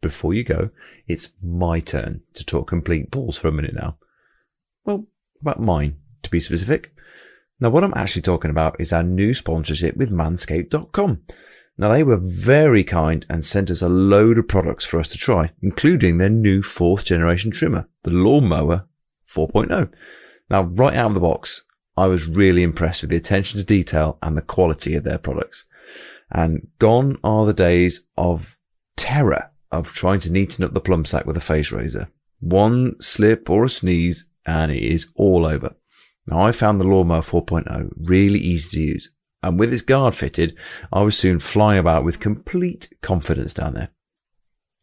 Speaker 8: Before you go, it's my turn to talk complete balls for a minute now. Well, about mine, to be specific. Now, what I'm actually talking about is our new sponsorship with Manscaped.com. Now, they were very kind and sent us a load of products for us to try, including their new 4th generation trimmer, the Lawnmower 4.0. Now, right out of the box, I was really impressed with the attention to detail and the quality of their products. And gone are the days of terror of trying to neaten up the plum sack with a face razor. One slip or a sneeze and it is all over. Now, I found the Lawnmower 4.0 really easy to use, and with its guard fitted, I was soon flying about with complete confidence down there.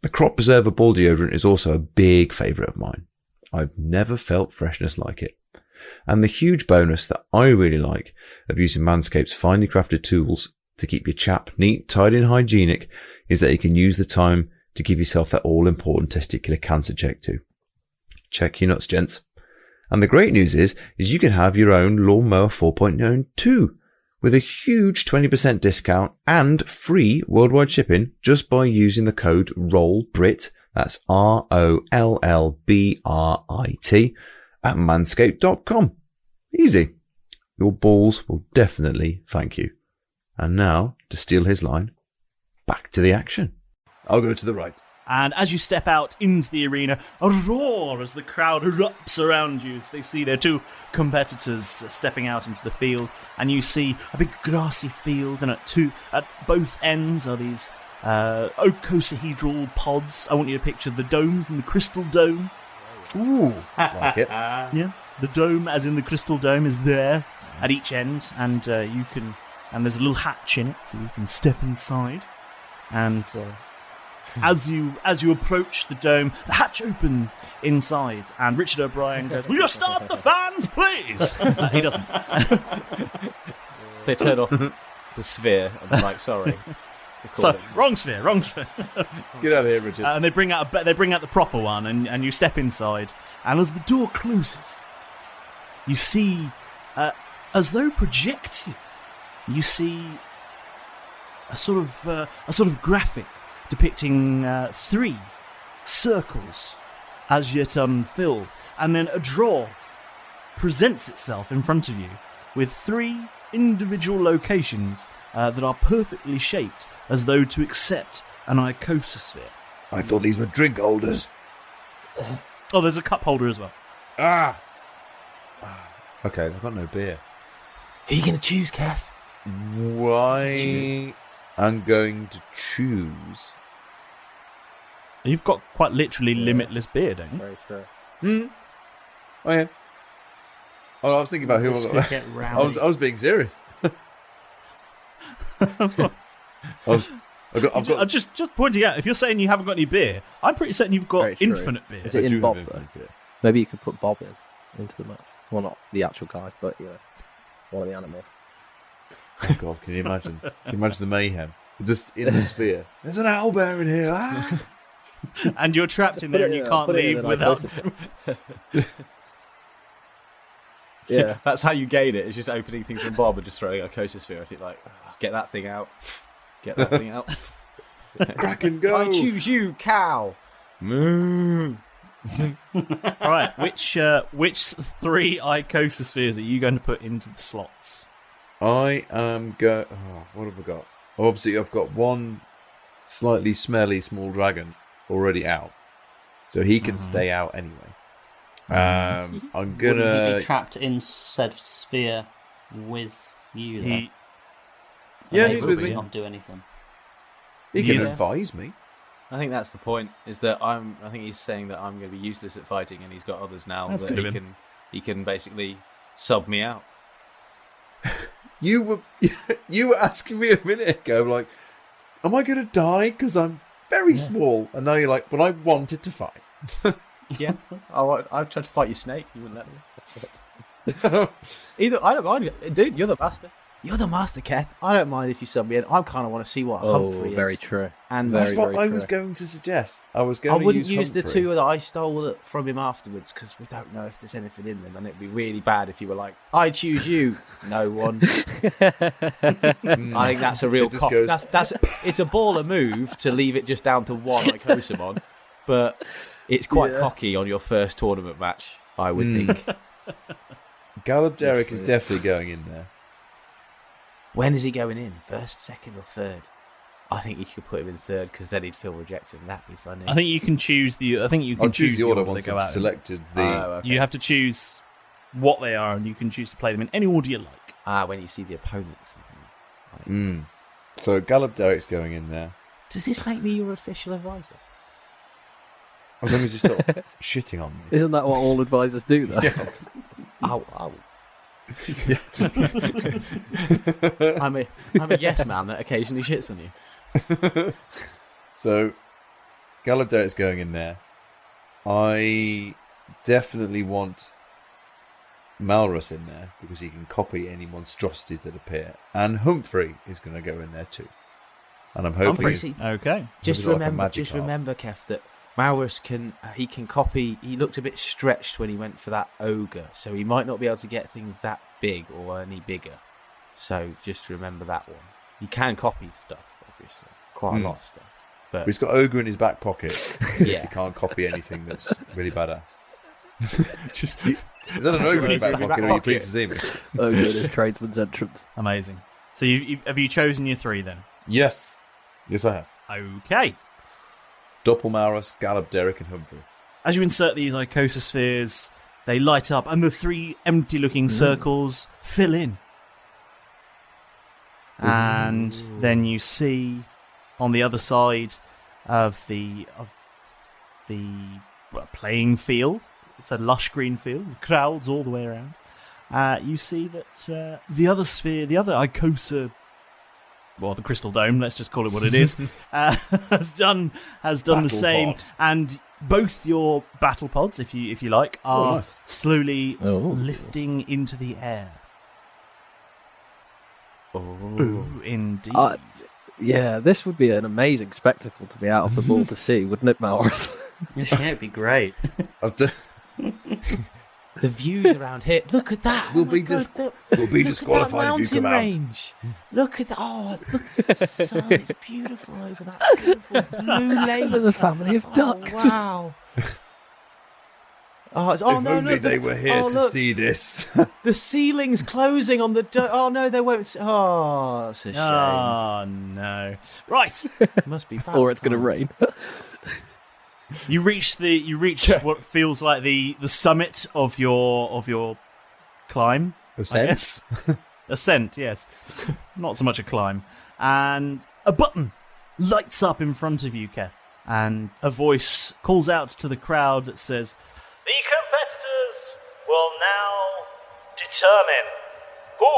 Speaker 8: The Crop Preserver Ball Deodorant is also a big favourite of mine. I've never felt freshness like it. And the huge bonus that I really like of using Manscaped's finely crafted tools to keep your chap neat, tidy and hygienic is that you can use the time to give yourself that all-important testicular cancer check too. Check your nuts, gents. And the great news is you can have your own Lawnmower 4.0 too, with a huge 20% discount and free worldwide shipping just by using the code ROLLBRIT, that's ROLLBRIT, at manscaped.com. Easy. Your balls will definitely thank you. And now, to steal his line, back to the action.
Speaker 3: I'll go to the right.
Speaker 2: And as you step out into the arena, a roar as the crowd erupts around you as they see their two competitors stepping out into the field. And you see a big grassy field, and at both ends are these icosahedral pods. I want you to picture the dome from the Crystal Dome.
Speaker 3: Ooh, like it.
Speaker 2: Yeah, the dome, as in the Crystal Dome, is there at each end, and you can. And there's a little hatch in it, so you can step inside. And as you approach the dome, the hatch opens inside, and Richard O'Brien goes, "Will you stop the fans, please?" He doesn't.
Speaker 5: They turn off the sphere, and they're like, "Sorry."
Speaker 2: So, wrong sphere.
Speaker 3: Get out of here, Richard.
Speaker 2: And they bring out the proper one, and you step inside. And as the door closes, you see, as though projected, you see a sort of graphic depicting 3 circles as yet unfilled, and then a drawer presents itself in front of you with 3 individual locations that are perfectly shaped as though to accept an icososphere.
Speaker 3: I thought these were drink holders.
Speaker 2: Oh, there's a cup holder as well.
Speaker 3: Okay, I've got no beer.
Speaker 5: Who are you going to choose, Keth?
Speaker 3: Why? I'm going to choose.
Speaker 2: You've got quite literally limitless beer, don't you?
Speaker 4: Very true.
Speaker 3: Oh yeah. Oh, I was thinking about who I was being serious.
Speaker 2: I'm just pointing out, if you're saying you haven't got any beer, I'm pretty certain you've got infinite beer.
Speaker 4: Is it in Bob, though? Maybe you could put Bob into the match. Well, not the actual guy, but, one of the animals.
Speaker 3: Oh, God, can you imagine? Can you imagine the mayhem? Just in the sphere. There's an owlbear in here. Ah!
Speaker 2: And you're trapped in there and you can't leave without...
Speaker 5: Yeah, that's how you gain it. It's just opening things from Bob and just throwing a icososphere at it, like, get that thing out. Get that thing out.
Speaker 3: Crack and go.
Speaker 5: I choose you, cow. Moo.
Speaker 2: All right, which 3 icosospheres are you going to put into the slots?
Speaker 3: I am going... Oh, what have I got? Obviously, I've got one slightly smelly small dragon already out. So he can stay out anyway. I'm gonna...
Speaker 9: Wouldn't he be trapped in said sphere with you, though?
Speaker 3: Yeah, he's with me.
Speaker 9: Not do anything.
Speaker 3: He can advise me.
Speaker 5: I think that's the point. Is that I think he's saying that I'm going to be useless at fighting, and he's got others now that he can basically sub me out.
Speaker 3: You were asking me a minute ago, like, am I going to die because I'm very small? And now you're like, but I wanted to fight.
Speaker 5: Yeah, I tried to fight your snake. You wouldn't let me. Either I don't mind, dude. You're the master. You're the master, Keth. I don't mind if you sub me in. I kind of want to see what Humphrey is.
Speaker 4: Very true.
Speaker 5: And
Speaker 3: that's what I was going to suggest. I wouldn't use
Speaker 5: the 2 that I stole from him afterwards because we don't know if there's anything in them, and it'd be really bad if you were like, "I choose you." No one. I think that's a real cock. It's a baller move to leave it just down to 1 icosamon, but it's quite cocky on your first tournament match, I would think.
Speaker 3: Galabderic is definitely going in there.
Speaker 5: When is he going in? First, second, or third? I think you could put him in third because then he'd feel rejected, and that'd be funny.
Speaker 2: I think you can choose the.
Speaker 3: choose the order once I've selected the.
Speaker 5: Okay.
Speaker 2: You have to choose what they are, and you can choose to play them in any order you like.
Speaker 5: When you see the opponents and things.
Speaker 3: So Galabderic's going in there.
Speaker 5: Does this make me your official advisor?
Speaker 3: As long as you stop shitting on me.
Speaker 4: Isn't that what all advisors do, though?
Speaker 3: Yes.
Speaker 5: Ow. I'm a yes man that occasionally shits on you.
Speaker 3: So Galabderic's going in there. I definitely want Malrus in there because he can copy any monstrosities that appear, and Humphrey is going to go in there too. And I'm hoping
Speaker 2: okay.
Speaker 5: Just remember, Keth, that Malrus can copy. He looked a bit stretched when he went for that ogre, so he might not be able to get things that big or any bigger. So just remember that one. He can copy stuff, obviously, quite a lot of stuff. But
Speaker 3: he's got ogre in his back pocket. He can't copy anything that's really badass. Is that an ogre in his back pocket, or are you pleased to see me?
Speaker 4: Ogre in his tradesman's entrance.
Speaker 2: Amazing. So have you chosen your 3 then?
Speaker 3: Yes, I have.
Speaker 2: Okay.
Speaker 3: Malrus, Gallop, Derek, and Humphrey.
Speaker 2: As you insert these icosospheres, they light up, and the 3 empty-looking circles fill in. And then you see on the other side of the playing field, it's a lush green field with crowds all the way around. You see that the other sphere, the other icosa, well, the crystal dome, let's just call it what it is, has done the same.
Speaker 3: Pod.
Speaker 2: And both your battle pods, if you like, are slowly lifting into the air. Ooh, indeed.
Speaker 4: Yeah, this would be an amazing spectacle to be out of the ball to see, wouldn't it, Malrus?
Speaker 9: Yeah, it'd be great.
Speaker 5: The views around here. Look at that.
Speaker 3: We'll be disqualified if you come
Speaker 5: range. Look at that. Oh, look at the sun. It's beautiful over that beautiful blue lake.
Speaker 4: There's a family of ducks.
Speaker 5: Oh, wow.
Speaker 3: If only they were here to see this.
Speaker 5: The ceiling's closing on the... Oh, no, they won't... Oh, it's a shame.
Speaker 2: Oh, no. Right.
Speaker 5: Must be bad.
Speaker 4: Or it's going to rain.
Speaker 2: You reach what feels like the summit of your climb.
Speaker 3: Ascent?
Speaker 2: Ascent, yes. Not so much a climb. And a button lights up in front of you, Keth. And a voice calls out to the crowd that says,
Speaker 10: "The competitors will now determine who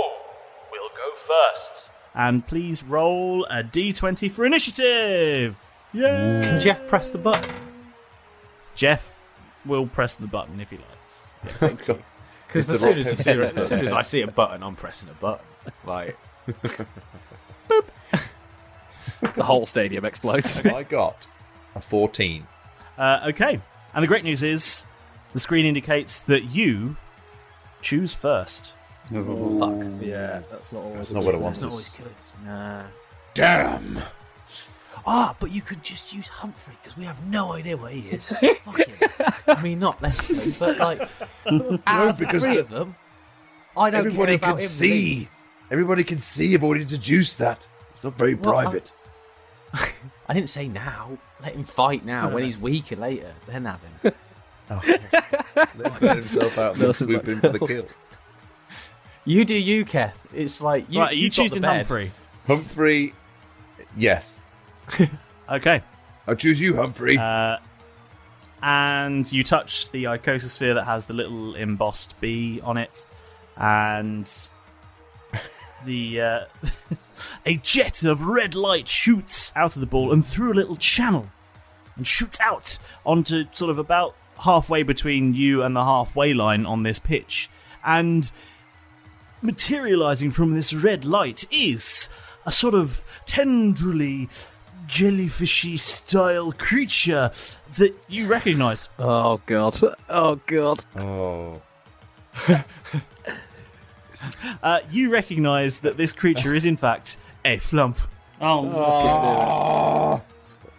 Speaker 10: will go first."
Speaker 2: and please roll a d20 for initiative. Yay!
Speaker 5: Can Jeff press the button?
Speaker 2: Jeff will press the button if he likes. Yes.
Speaker 5: Thank you. Because as soon as I see a button, I'm pressing a button. Like,
Speaker 4: boop. The whole stadium explodes.
Speaker 3: I got a 14.
Speaker 2: Okay. And the great news is the screen indicates that you choose first.
Speaker 4: Oh, fuck. Yeah, that's not always
Speaker 3: That's not what I wanted.
Speaker 5: That's not always good. Nah.
Speaker 3: Damn!
Speaker 5: But you could just use Humphrey, because we have no idea what he is. Fuck him. I mean, not Leslie, but like, out of the three of them, I don't
Speaker 3: Everybody
Speaker 5: care about
Speaker 3: can
Speaker 5: him.
Speaker 3: see. Everybody can see. I've already deduced that. It's not very private.
Speaker 5: I didn't say now. Let him fight now. When he's weaker later, then have him.
Speaker 3: Let himself out and swoop in for the kill.
Speaker 5: You do you, Keth. It's like you.
Speaker 2: Right, are you
Speaker 5: you've got the
Speaker 2: choosing
Speaker 5: bed.
Speaker 2: Humphrey?
Speaker 3: Humphrey, yes.
Speaker 2: Okay.
Speaker 3: I choose you, Humphrey.
Speaker 2: And you touch the icososphere that has the little embossed bee on it, and the a jet of red light shoots out of the ball and through a little channel and shoots out onto sort of about halfway between you and the halfway line on this pitch. And materializing from this red light is a sort of tendrily jellyfishy style creature that you recognize.
Speaker 4: Oh god. Oh god.
Speaker 3: Oh.
Speaker 2: You recognize that this creature is in fact a flump.
Speaker 9: Oh.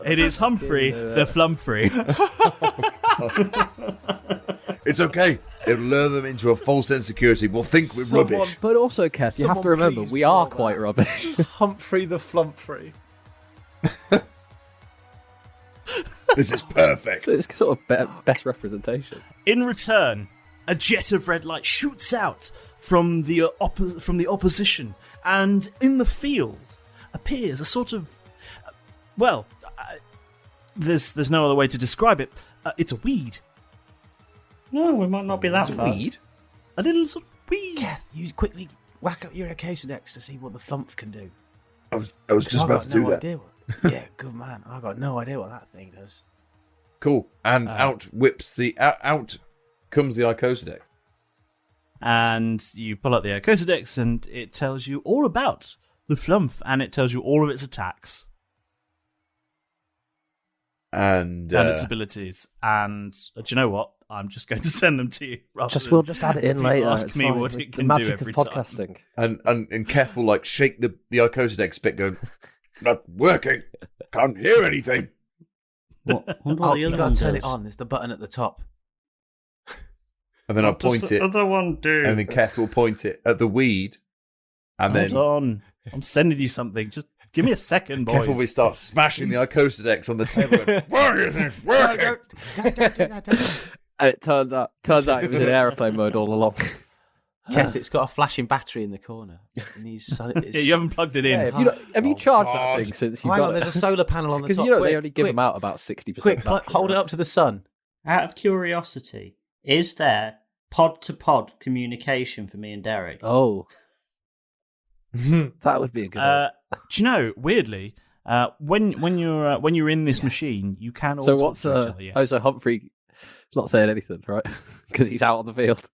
Speaker 2: It is Humphrey the Flumphrey.
Speaker 3: It's okay. It'll lure them into a false sense of security. We'll think we're rubbish.
Speaker 4: But also, Keth, you have to remember, we are quite rubbish.
Speaker 5: Humphrey the Flumphrey.
Speaker 3: This is perfect.
Speaker 4: So it's sort of best representation.
Speaker 2: In return, a jet of red light shoots out from the opposition, and in the field appears a sort of there's no other way to describe it. It's a weed.
Speaker 9: No, we might not be that far.
Speaker 5: Weed?
Speaker 2: A little sort of weed.
Speaker 5: Keth, you quickly whack up your Acacia-Dex to see what the flump can do.
Speaker 3: I was just about to do that.
Speaker 5: Yeah, good man. I got no idea what that thing does.
Speaker 3: Cool. And out comes the Icosadex.
Speaker 2: And you pull up the Icosadex, and it tells you all about the flump, and it tells you all of its attacks.
Speaker 3: And
Speaker 2: its abilities. And do you know what? I'm just going to send them to you.
Speaker 4: We'll just add it in later.
Speaker 2: Ask me
Speaker 4: fine.
Speaker 2: what
Speaker 4: It's
Speaker 2: it
Speaker 4: the
Speaker 2: can
Speaker 4: magic
Speaker 2: do
Speaker 4: of
Speaker 2: every
Speaker 4: podcasting.
Speaker 2: time.
Speaker 3: And Keth will like shake the Icosadex bit, going, "Not working. Can't hear anything."
Speaker 9: What the
Speaker 5: You
Speaker 9: other
Speaker 5: gotta
Speaker 9: one
Speaker 5: turn
Speaker 9: does?
Speaker 5: it on. There's the button at the top.
Speaker 3: And then I'll
Speaker 9: What does
Speaker 3: point
Speaker 9: the
Speaker 3: it,
Speaker 9: other one do?
Speaker 3: and then Keth will point it at the weed, and
Speaker 2: Hold
Speaker 3: then
Speaker 2: on. I'm sending you something. Just Give me a second, boys.
Speaker 3: Careful, we start smashing the Icosa decks on the table. Where is it? Where is it?
Speaker 4: And it turns out it was in airplane mode all along.
Speaker 5: Keth, it's got a flashing battery in the corner. And
Speaker 2: you haven't plugged it in.
Speaker 4: Yeah, have you charged that thing since you got it?
Speaker 5: There's a solar panel on the top.
Speaker 4: Because they only give them out about 60%.
Speaker 5: Quick, hold it up to the sun.
Speaker 9: Out of curiosity, is there pod-to-pod communication for me and Derek?
Speaker 4: Oh. That would be a good idea.
Speaker 2: Do you know, weirdly, when you're in this machine, you can all
Speaker 4: So
Speaker 2: talk
Speaker 4: what's
Speaker 2: to each other, yes.
Speaker 4: so Humphrey is not saying anything, right? Because he's out on the field.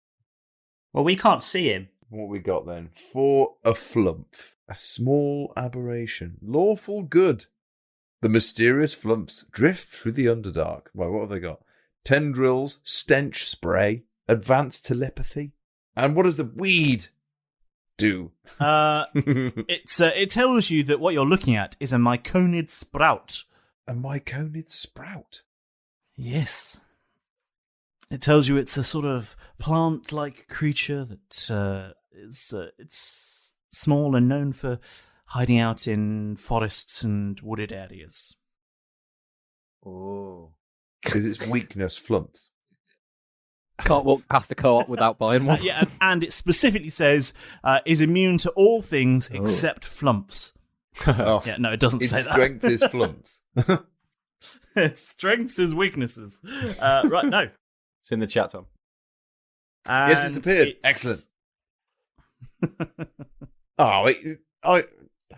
Speaker 9: Well, we can't see him.
Speaker 3: What we got then? For a flumph, a small aberration, lawful good. The mysterious flumps drift through the underdark. Well, what have they got? Tendrils, stench spray, advanced telepathy. And what does the weed do?
Speaker 2: It tells you that what you're looking at is a myconid sprout.
Speaker 3: A myconid sprout?
Speaker 2: Yes. It tells you it's a sort of plant-like creature that it's small and known for hiding out in forests and wooded areas.
Speaker 3: Oh. Is its weakness flumps?
Speaker 4: Can't walk past a co-op without buying one.
Speaker 2: Yeah, and it specifically says is immune to all things except flumps.
Speaker 3: Oh.
Speaker 2: Yeah, no, it doesn't say that.
Speaker 3: Its strength is flumps.
Speaker 2: Its strengths is weaknesses. Right, no.
Speaker 5: It's in the chat, Tom.
Speaker 2: And
Speaker 3: yes, it's appeared. Excellent.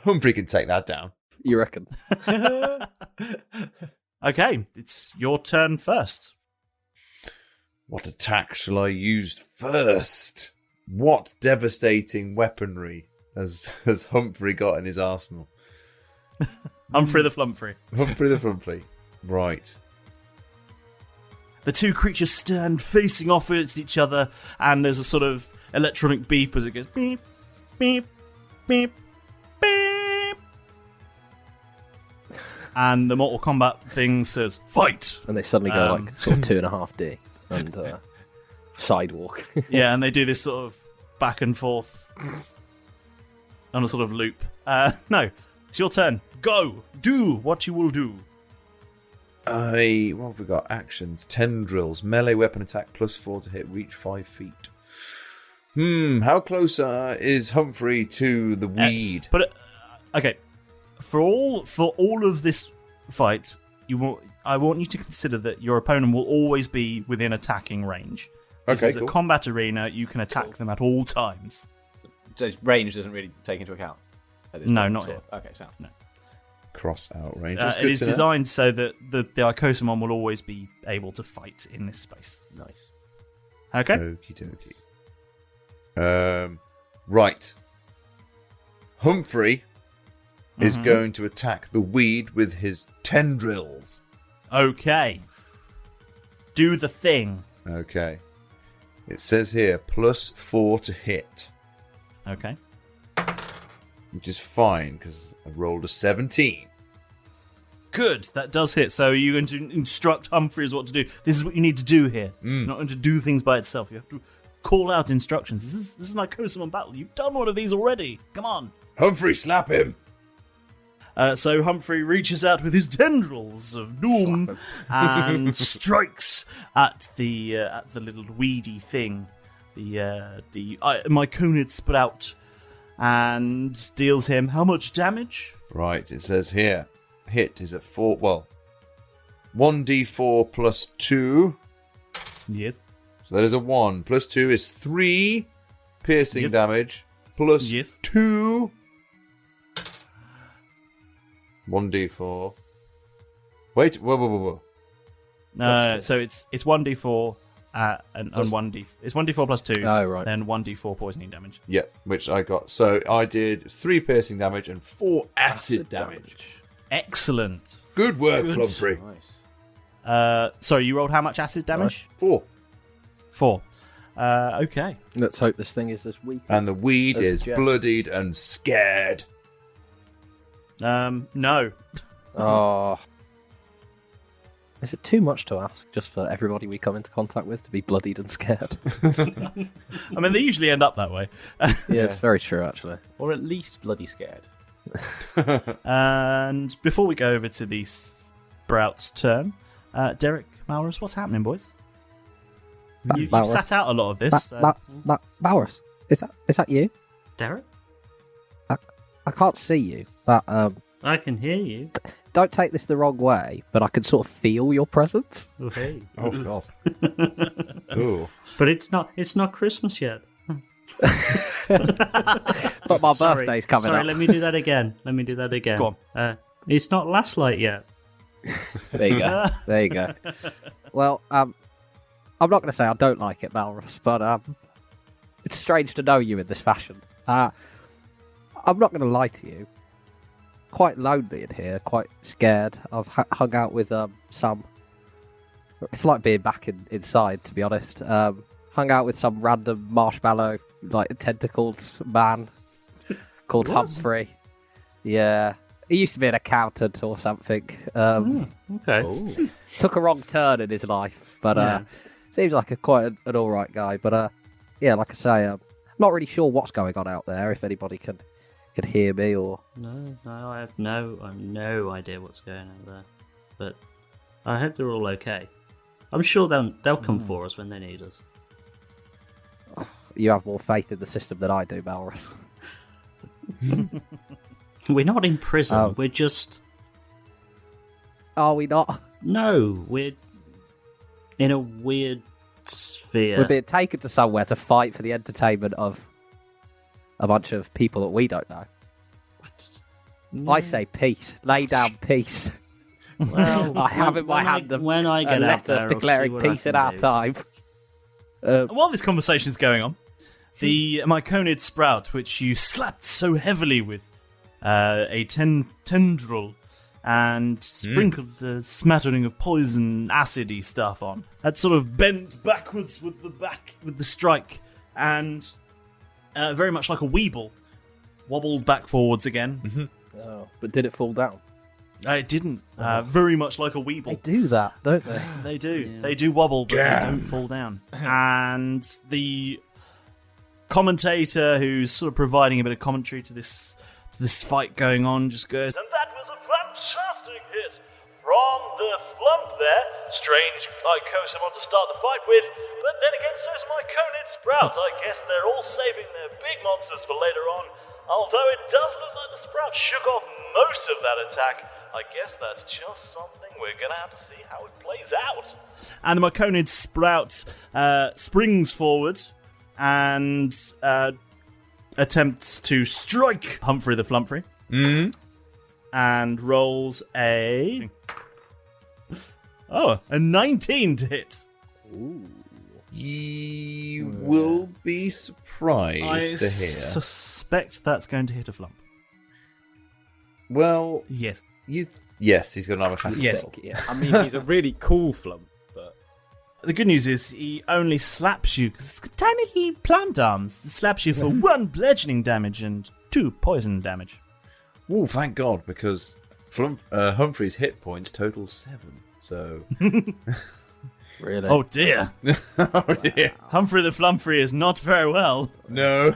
Speaker 3: Humphrey can take that down.
Speaker 4: You reckon?
Speaker 2: Okay, it's your turn first.
Speaker 3: What attack shall I use first? What devastating weaponry has Humphrey got in his arsenal?
Speaker 2: Humphrey the Flumphrey.
Speaker 3: Humphrey the Flumphrey. Right.
Speaker 2: The two creatures stand facing off against each other, and there's a sort of electronic beep as it goes beep, beep, beep, beep. And the Mortal Kombat thing says, fight!
Speaker 4: And they suddenly go like sort of 2.5D and sidewalk.
Speaker 2: Yeah, and they do this sort of back and forth on a sort of loop. No, it's your turn. Go! Do what you will do.
Speaker 3: What have we got? Actions, tendrils, melee weapon attack, +4 to hit, reach 5 feet. How close is Humphrey to the weed?
Speaker 2: Okay, for all of this fight, I want you to consider that your opponent will always be within attacking range. This is a combat arena. You can attack them at all times.
Speaker 5: So range doesn't really take into account?
Speaker 2: No, not yet.
Speaker 5: Okay, so no.
Speaker 3: Cross out range.
Speaker 2: It is designed so that the Icosamon will always be able to fight in this space.
Speaker 5: Nice.
Speaker 2: Okay.
Speaker 3: Okie dokie. Right. Humphrey is going to attack the weed with his tendrils.
Speaker 2: Okay. Do the thing.
Speaker 3: Okay. It says here +4 to hit.
Speaker 2: Okay.
Speaker 3: Which is fine because I rolled a 17.
Speaker 2: Good, that does hit. So you're going to instruct Humphrey as what to do. This is what you need to do here. It's not going to do things by itself. You have to call out instructions. This is like Icosamon battle. You've done one of these already. Come on.
Speaker 3: Humphrey, slap him.
Speaker 2: So Humphrey reaches out with his tendrils of doom and strikes at the little weedy thing, the myconid sprout, and deals him how much damage?
Speaker 3: Right, it says here, hit is at 4. Well, 1d4 +2.
Speaker 2: Yes.
Speaker 3: So that is a 1. +2 is 3 piercing damage. +2. 1d4. Wait, whoa.
Speaker 2: So it's 1d4 and 1d. It's 1d4 +2.
Speaker 4: Oh, right.
Speaker 2: Then 1d4 poisoning damage.
Speaker 3: Yeah, which I got. So I did 3 piercing damage and 4 acid damage.
Speaker 2: Excellent.
Speaker 3: Good work, Humphrey.
Speaker 5: Nice.
Speaker 2: Sorry, you rolled how much acid damage?
Speaker 3: 4.
Speaker 2: 4. Okay.
Speaker 4: Let's hope this thing is as weak.
Speaker 3: And the weed is bloodied and scared.
Speaker 2: No.
Speaker 4: Oh. Is it too much to ask just for everybody we come into contact with to be bloodied and scared?
Speaker 2: I mean, they usually end up that way.
Speaker 4: Yeah, it's very true, actually.
Speaker 5: Or at least bloody scared.
Speaker 2: And before we go over to the Sprout's turn, Derek, Malrus, what's happening, boys? You've sat out a lot of this.
Speaker 4: Malrus, is that you?
Speaker 9: Derek?
Speaker 4: I can't see you, but
Speaker 9: I can hear you.
Speaker 4: don't take this the wrong way, but I can sort of feel your presence.
Speaker 9: Oh, hey.
Speaker 3: Oh god. Ooh.
Speaker 9: But it's not Christmas yet.
Speaker 4: But my birthday's coming up.
Speaker 9: Let me do that again.
Speaker 2: Go
Speaker 9: on. It's not last light yet.
Speaker 4: There you go. There you go. Well, I'm not going to say I don't like it, Malrus, but it's strange to know you in this fashion. I'm not going to lie to you. Quite lonely in here, quite scared. I've hung out with some... It's like being back inside, to be honest. Hung out with some random marshmallow, like tentacled man called Humphrey. Yeah. He used to be an accountant or something.
Speaker 9: Okay.
Speaker 4: Took a wrong turn in his life, but seems like quite an alright guy. But yeah, like I say, I'm not really sure what's going on out there, if anybody can hear me or...
Speaker 9: No, I have no idea what's going on there. But I hope they're all okay. I'm sure they'll come for us when they need us.
Speaker 4: You have more faith in the system than I do, Malrus.
Speaker 9: We're not in prison. We're just...
Speaker 4: Are we not?
Speaker 9: No, we're in a weird sphere.
Speaker 4: We're being taken to somewhere to fight for the entertainment of a bunch of people that we don't know. I say peace. Lay down peace.
Speaker 9: Well,
Speaker 4: I have in my hand a letter declaring peace in our time.
Speaker 2: While this conversation is going on, the myconid sprout, which you slapped so heavily with a tendril and sprinkled a smattering of poison acidy stuff on, had sort of bent backwards with the strike, and very much like a weeble, wobbled back forwards again.
Speaker 4: Mm-hmm. Oh, but did it fall down?
Speaker 2: It didn't. Very much like a weeble.
Speaker 4: They do that, don't they?
Speaker 2: They do. Yeah. They do wobble, but they don't fall down. And the commentator who's sort of providing a bit of commentary to this fight going on just goes,
Speaker 10: and that was a fantastic hit from the slump there. Strange Lycosamon to start the fight with, but then again so's myconid sprout. I guess they're all saving their big monsters for later on. Although it does look like the sprout shook off most of that attack, I guess that's just something we're going to have to see how it plays out.
Speaker 2: And the myconid sprout springs forward and attempts to strike Humphrey the Flumphrey. And rolls a 19 to hit.
Speaker 4: Ooh.
Speaker 3: You will be surprised to hear.
Speaker 2: I suspect that's going to hit a flump.
Speaker 3: Well,
Speaker 2: yes.
Speaker 3: Yes, he's got another classic
Speaker 2: yes.
Speaker 3: spell.
Speaker 5: Yeah, I mean, he's a really cool flump, but...
Speaker 2: The good news is he only slaps you, because it's got tiny little plant arms. It slaps you for 1 bludgeoning damage and 2 poison damage.
Speaker 3: Oh, thank God, because Humphrey's hit points total 7, so...
Speaker 4: Really?
Speaker 2: Oh dear.
Speaker 3: Oh dear.
Speaker 2: Humphrey the Flumphrey is not very well.
Speaker 3: No.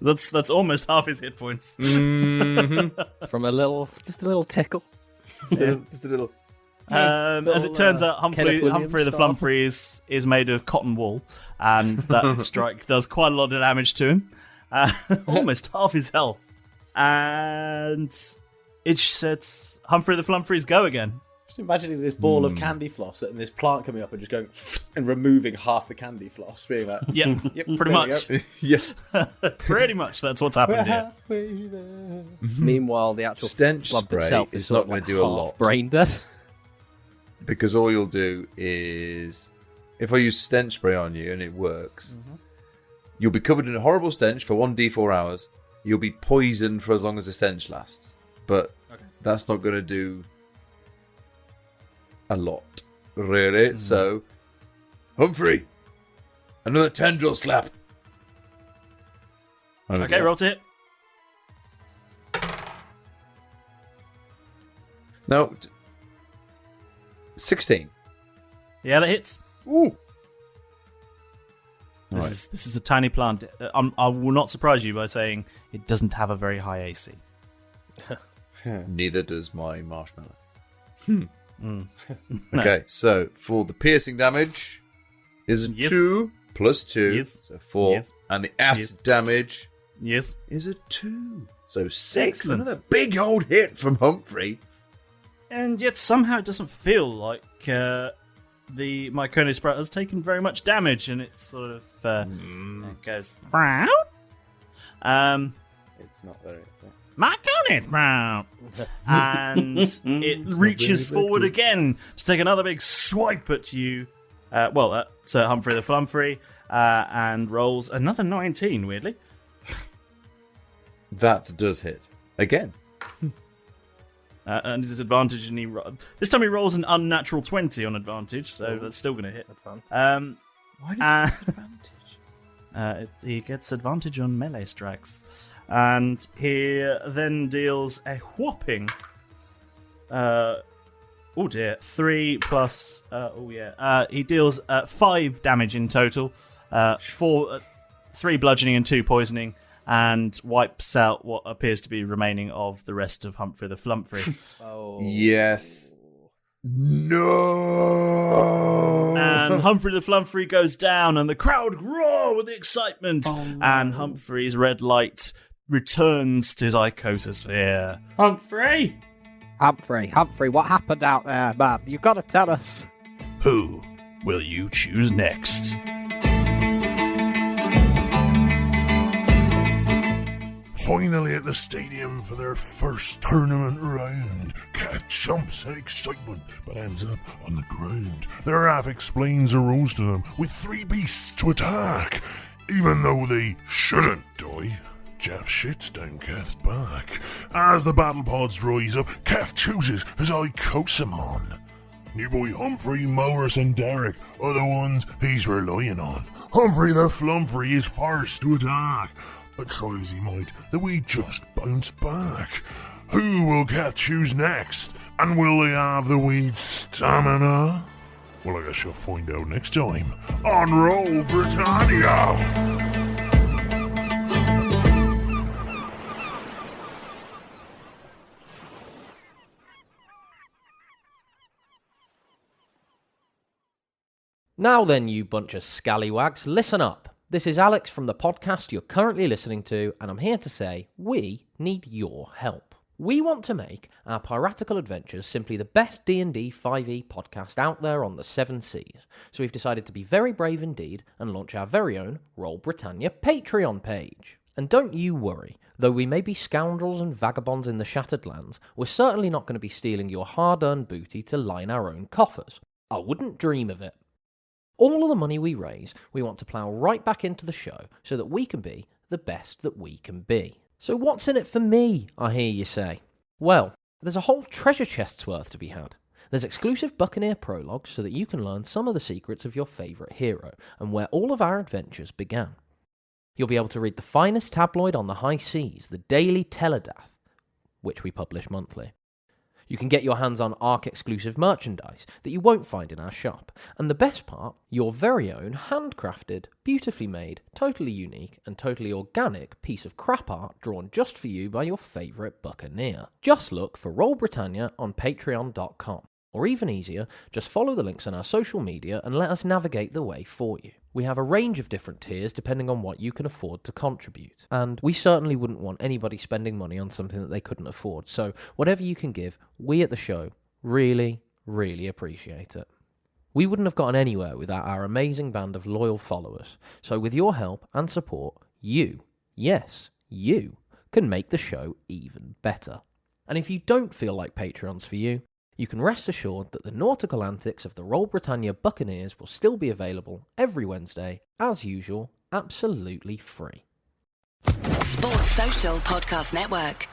Speaker 2: That's almost half his hit points.
Speaker 3: Mm-hmm.
Speaker 4: From just a little tickle.
Speaker 3: Just a little.
Speaker 2: As it turns out, Humphrey the Flumphrey is made of cotton wool, and that strike does quite a lot of damage to him. Almost half his health. And it sets Humphrey the Flumphrey's go again.
Speaker 5: Just imagining this ball of candy floss and this plant coming up and just going and removing half the candy floss, being like,
Speaker 2: yep, pretty much.
Speaker 3: Yes,
Speaker 2: pretty much. That's what's happened here.
Speaker 4: Meanwhile, the actual
Speaker 3: stench
Speaker 4: flump
Speaker 3: spray
Speaker 4: itself
Speaker 3: is
Speaker 4: is
Speaker 3: not
Speaker 4: sort of
Speaker 3: going to do a lot.
Speaker 4: Brain dead.
Speaker 3: Because all you'll do is, if I use stench spray on you and it works, you'll be covered in a horrible stench for 1d4 hours. You'll be poisoned for as long as the stench lasts, but that's not going to do a lot, really. So, Humphrey, another tendril slap.
Speaker 2: Okay, roll to hit.
Speaker 3: No, 16.
Speaker 2: Yeah, that hits.
Speaker 3: Ooh.
Speaker 2: This is a tiny plant. I will not surprise you by saying it doesn't have a very high AC.
Speaker 3: Neither does my marshmallow. Okay, so for the piercing damage is a 2 plus 2, so 4. And the acid damage is a 2. So 6.
Speaker 2: Excellent.
Speaker 3: Another big old hit from Humphrey.
Speaker 2: And yet somehow it doesn't feel like the Myconius sprout has taken very much damage, and it sort of it goes.
Speaker 3: It's not very.
Speaker 2: Myconius sprout, and it reaches forward again to take another big swipe at you. To Humphrey the Flumphrey, and rolls another 19. Weirdly,
Speaker 3: that does hit again.
Speaker 2: And disadvantage, and this time he rolls an unnatural 20 on advantage, so that's still going to hit.
Speaker 3: Why does he get advantage?
Speaker 2: He gets advantage on melee strikes, and he then deals a whopping 3 plus he deals 5 damage in total, 3 bludgeoning and 2 poisoning, and wipes out what appears to be remaining of the rest of Humphrey the Flumphrey.
Speaker 3: Yes. No.
Speaker 2: And Humphrey the Flumphrey goes down, and the crowd roar with the excitement. And Humphrey's red light returns to his icotosphere.
Speaker 4: Humphrey, what happened out there, man? You've got to tell us.
Speaker 2: Who will you choose next?
Speaker 11: Finally at the stadium for their first tournament round. Keth jumps in excitement, but ends up on the ground. Their half explains the rules to them with 3 beasts to attack. Even though they shouldn't die, Jeff shits down Keth's back. As the battle pods rise up, Keth chooses his Icosamon. New boy Humphrey, Malrus and Derek are the ones he's relying on. Humphrey the Flumphrey is first to attack, but try as he might, the weed just bounced back. Who will Keth choose next? And will they have the weed stamina? Well, I guess you'll find out next time on Roll Britannia.
Speaker 12: Now then, you bunch of scallywags, listen up. This is Alex from the podcast you're currently listening to, and I'm here to say we need your help. We want to make our piratical adventures simply the best D&D 5e podcast out there on the 7 seas, so we've decided to be very brave indeed and launch our very own Roll Britannia Patreon page. And don't you worry, though we may be scoundrels and vagabonds in the Shattered Lands, we're certainly not going to be stealing your hard-earned booty to line our own coffers. I wouldn't dream of it. All of the money we raise, we want to plough right back into the show so that we can be the best that we can be. So what's in it for me, I hear you say? Well, there's a whole treasure chest's worth to be had. There's exclusive Buccaneer prologues so that you can learn some of the secrets of your favourite hero and where all of our adventures began. You'll be able to read the finest tabloid on the high seas, the Daily Teledath, which we publish monthly. You can get your hands on ARC-exclusive merchandise that you won't find in our shop. And the best part, your very own handcrafted, beautifully made, totally unique and totally organic piece of crap art drawn just for you by your favourite Buccaneer. Just look for Roll Britannia on patreon.com. Or even easier, just follow the links on our social media and let us navigate the way for you. We have a range of different tiers depending on what you can afford to contribute. And we certainly wouldn't want anybody spending money on something that they couldn't afford. So whatever you can give, we at the show really, really appreciate it. We wouldn't have gotten anywhere without our amazing band of loyal followers. So with your help and support, you, yes, you, can make the show even better. And if you don't feel like Patreon's for you, you can rest assured that the nautical antics of the Roll Britannia Buccaneers will still be available every Wednesday, as usual, absolutely free.
Speaker 13: Sports Social Podcast Network.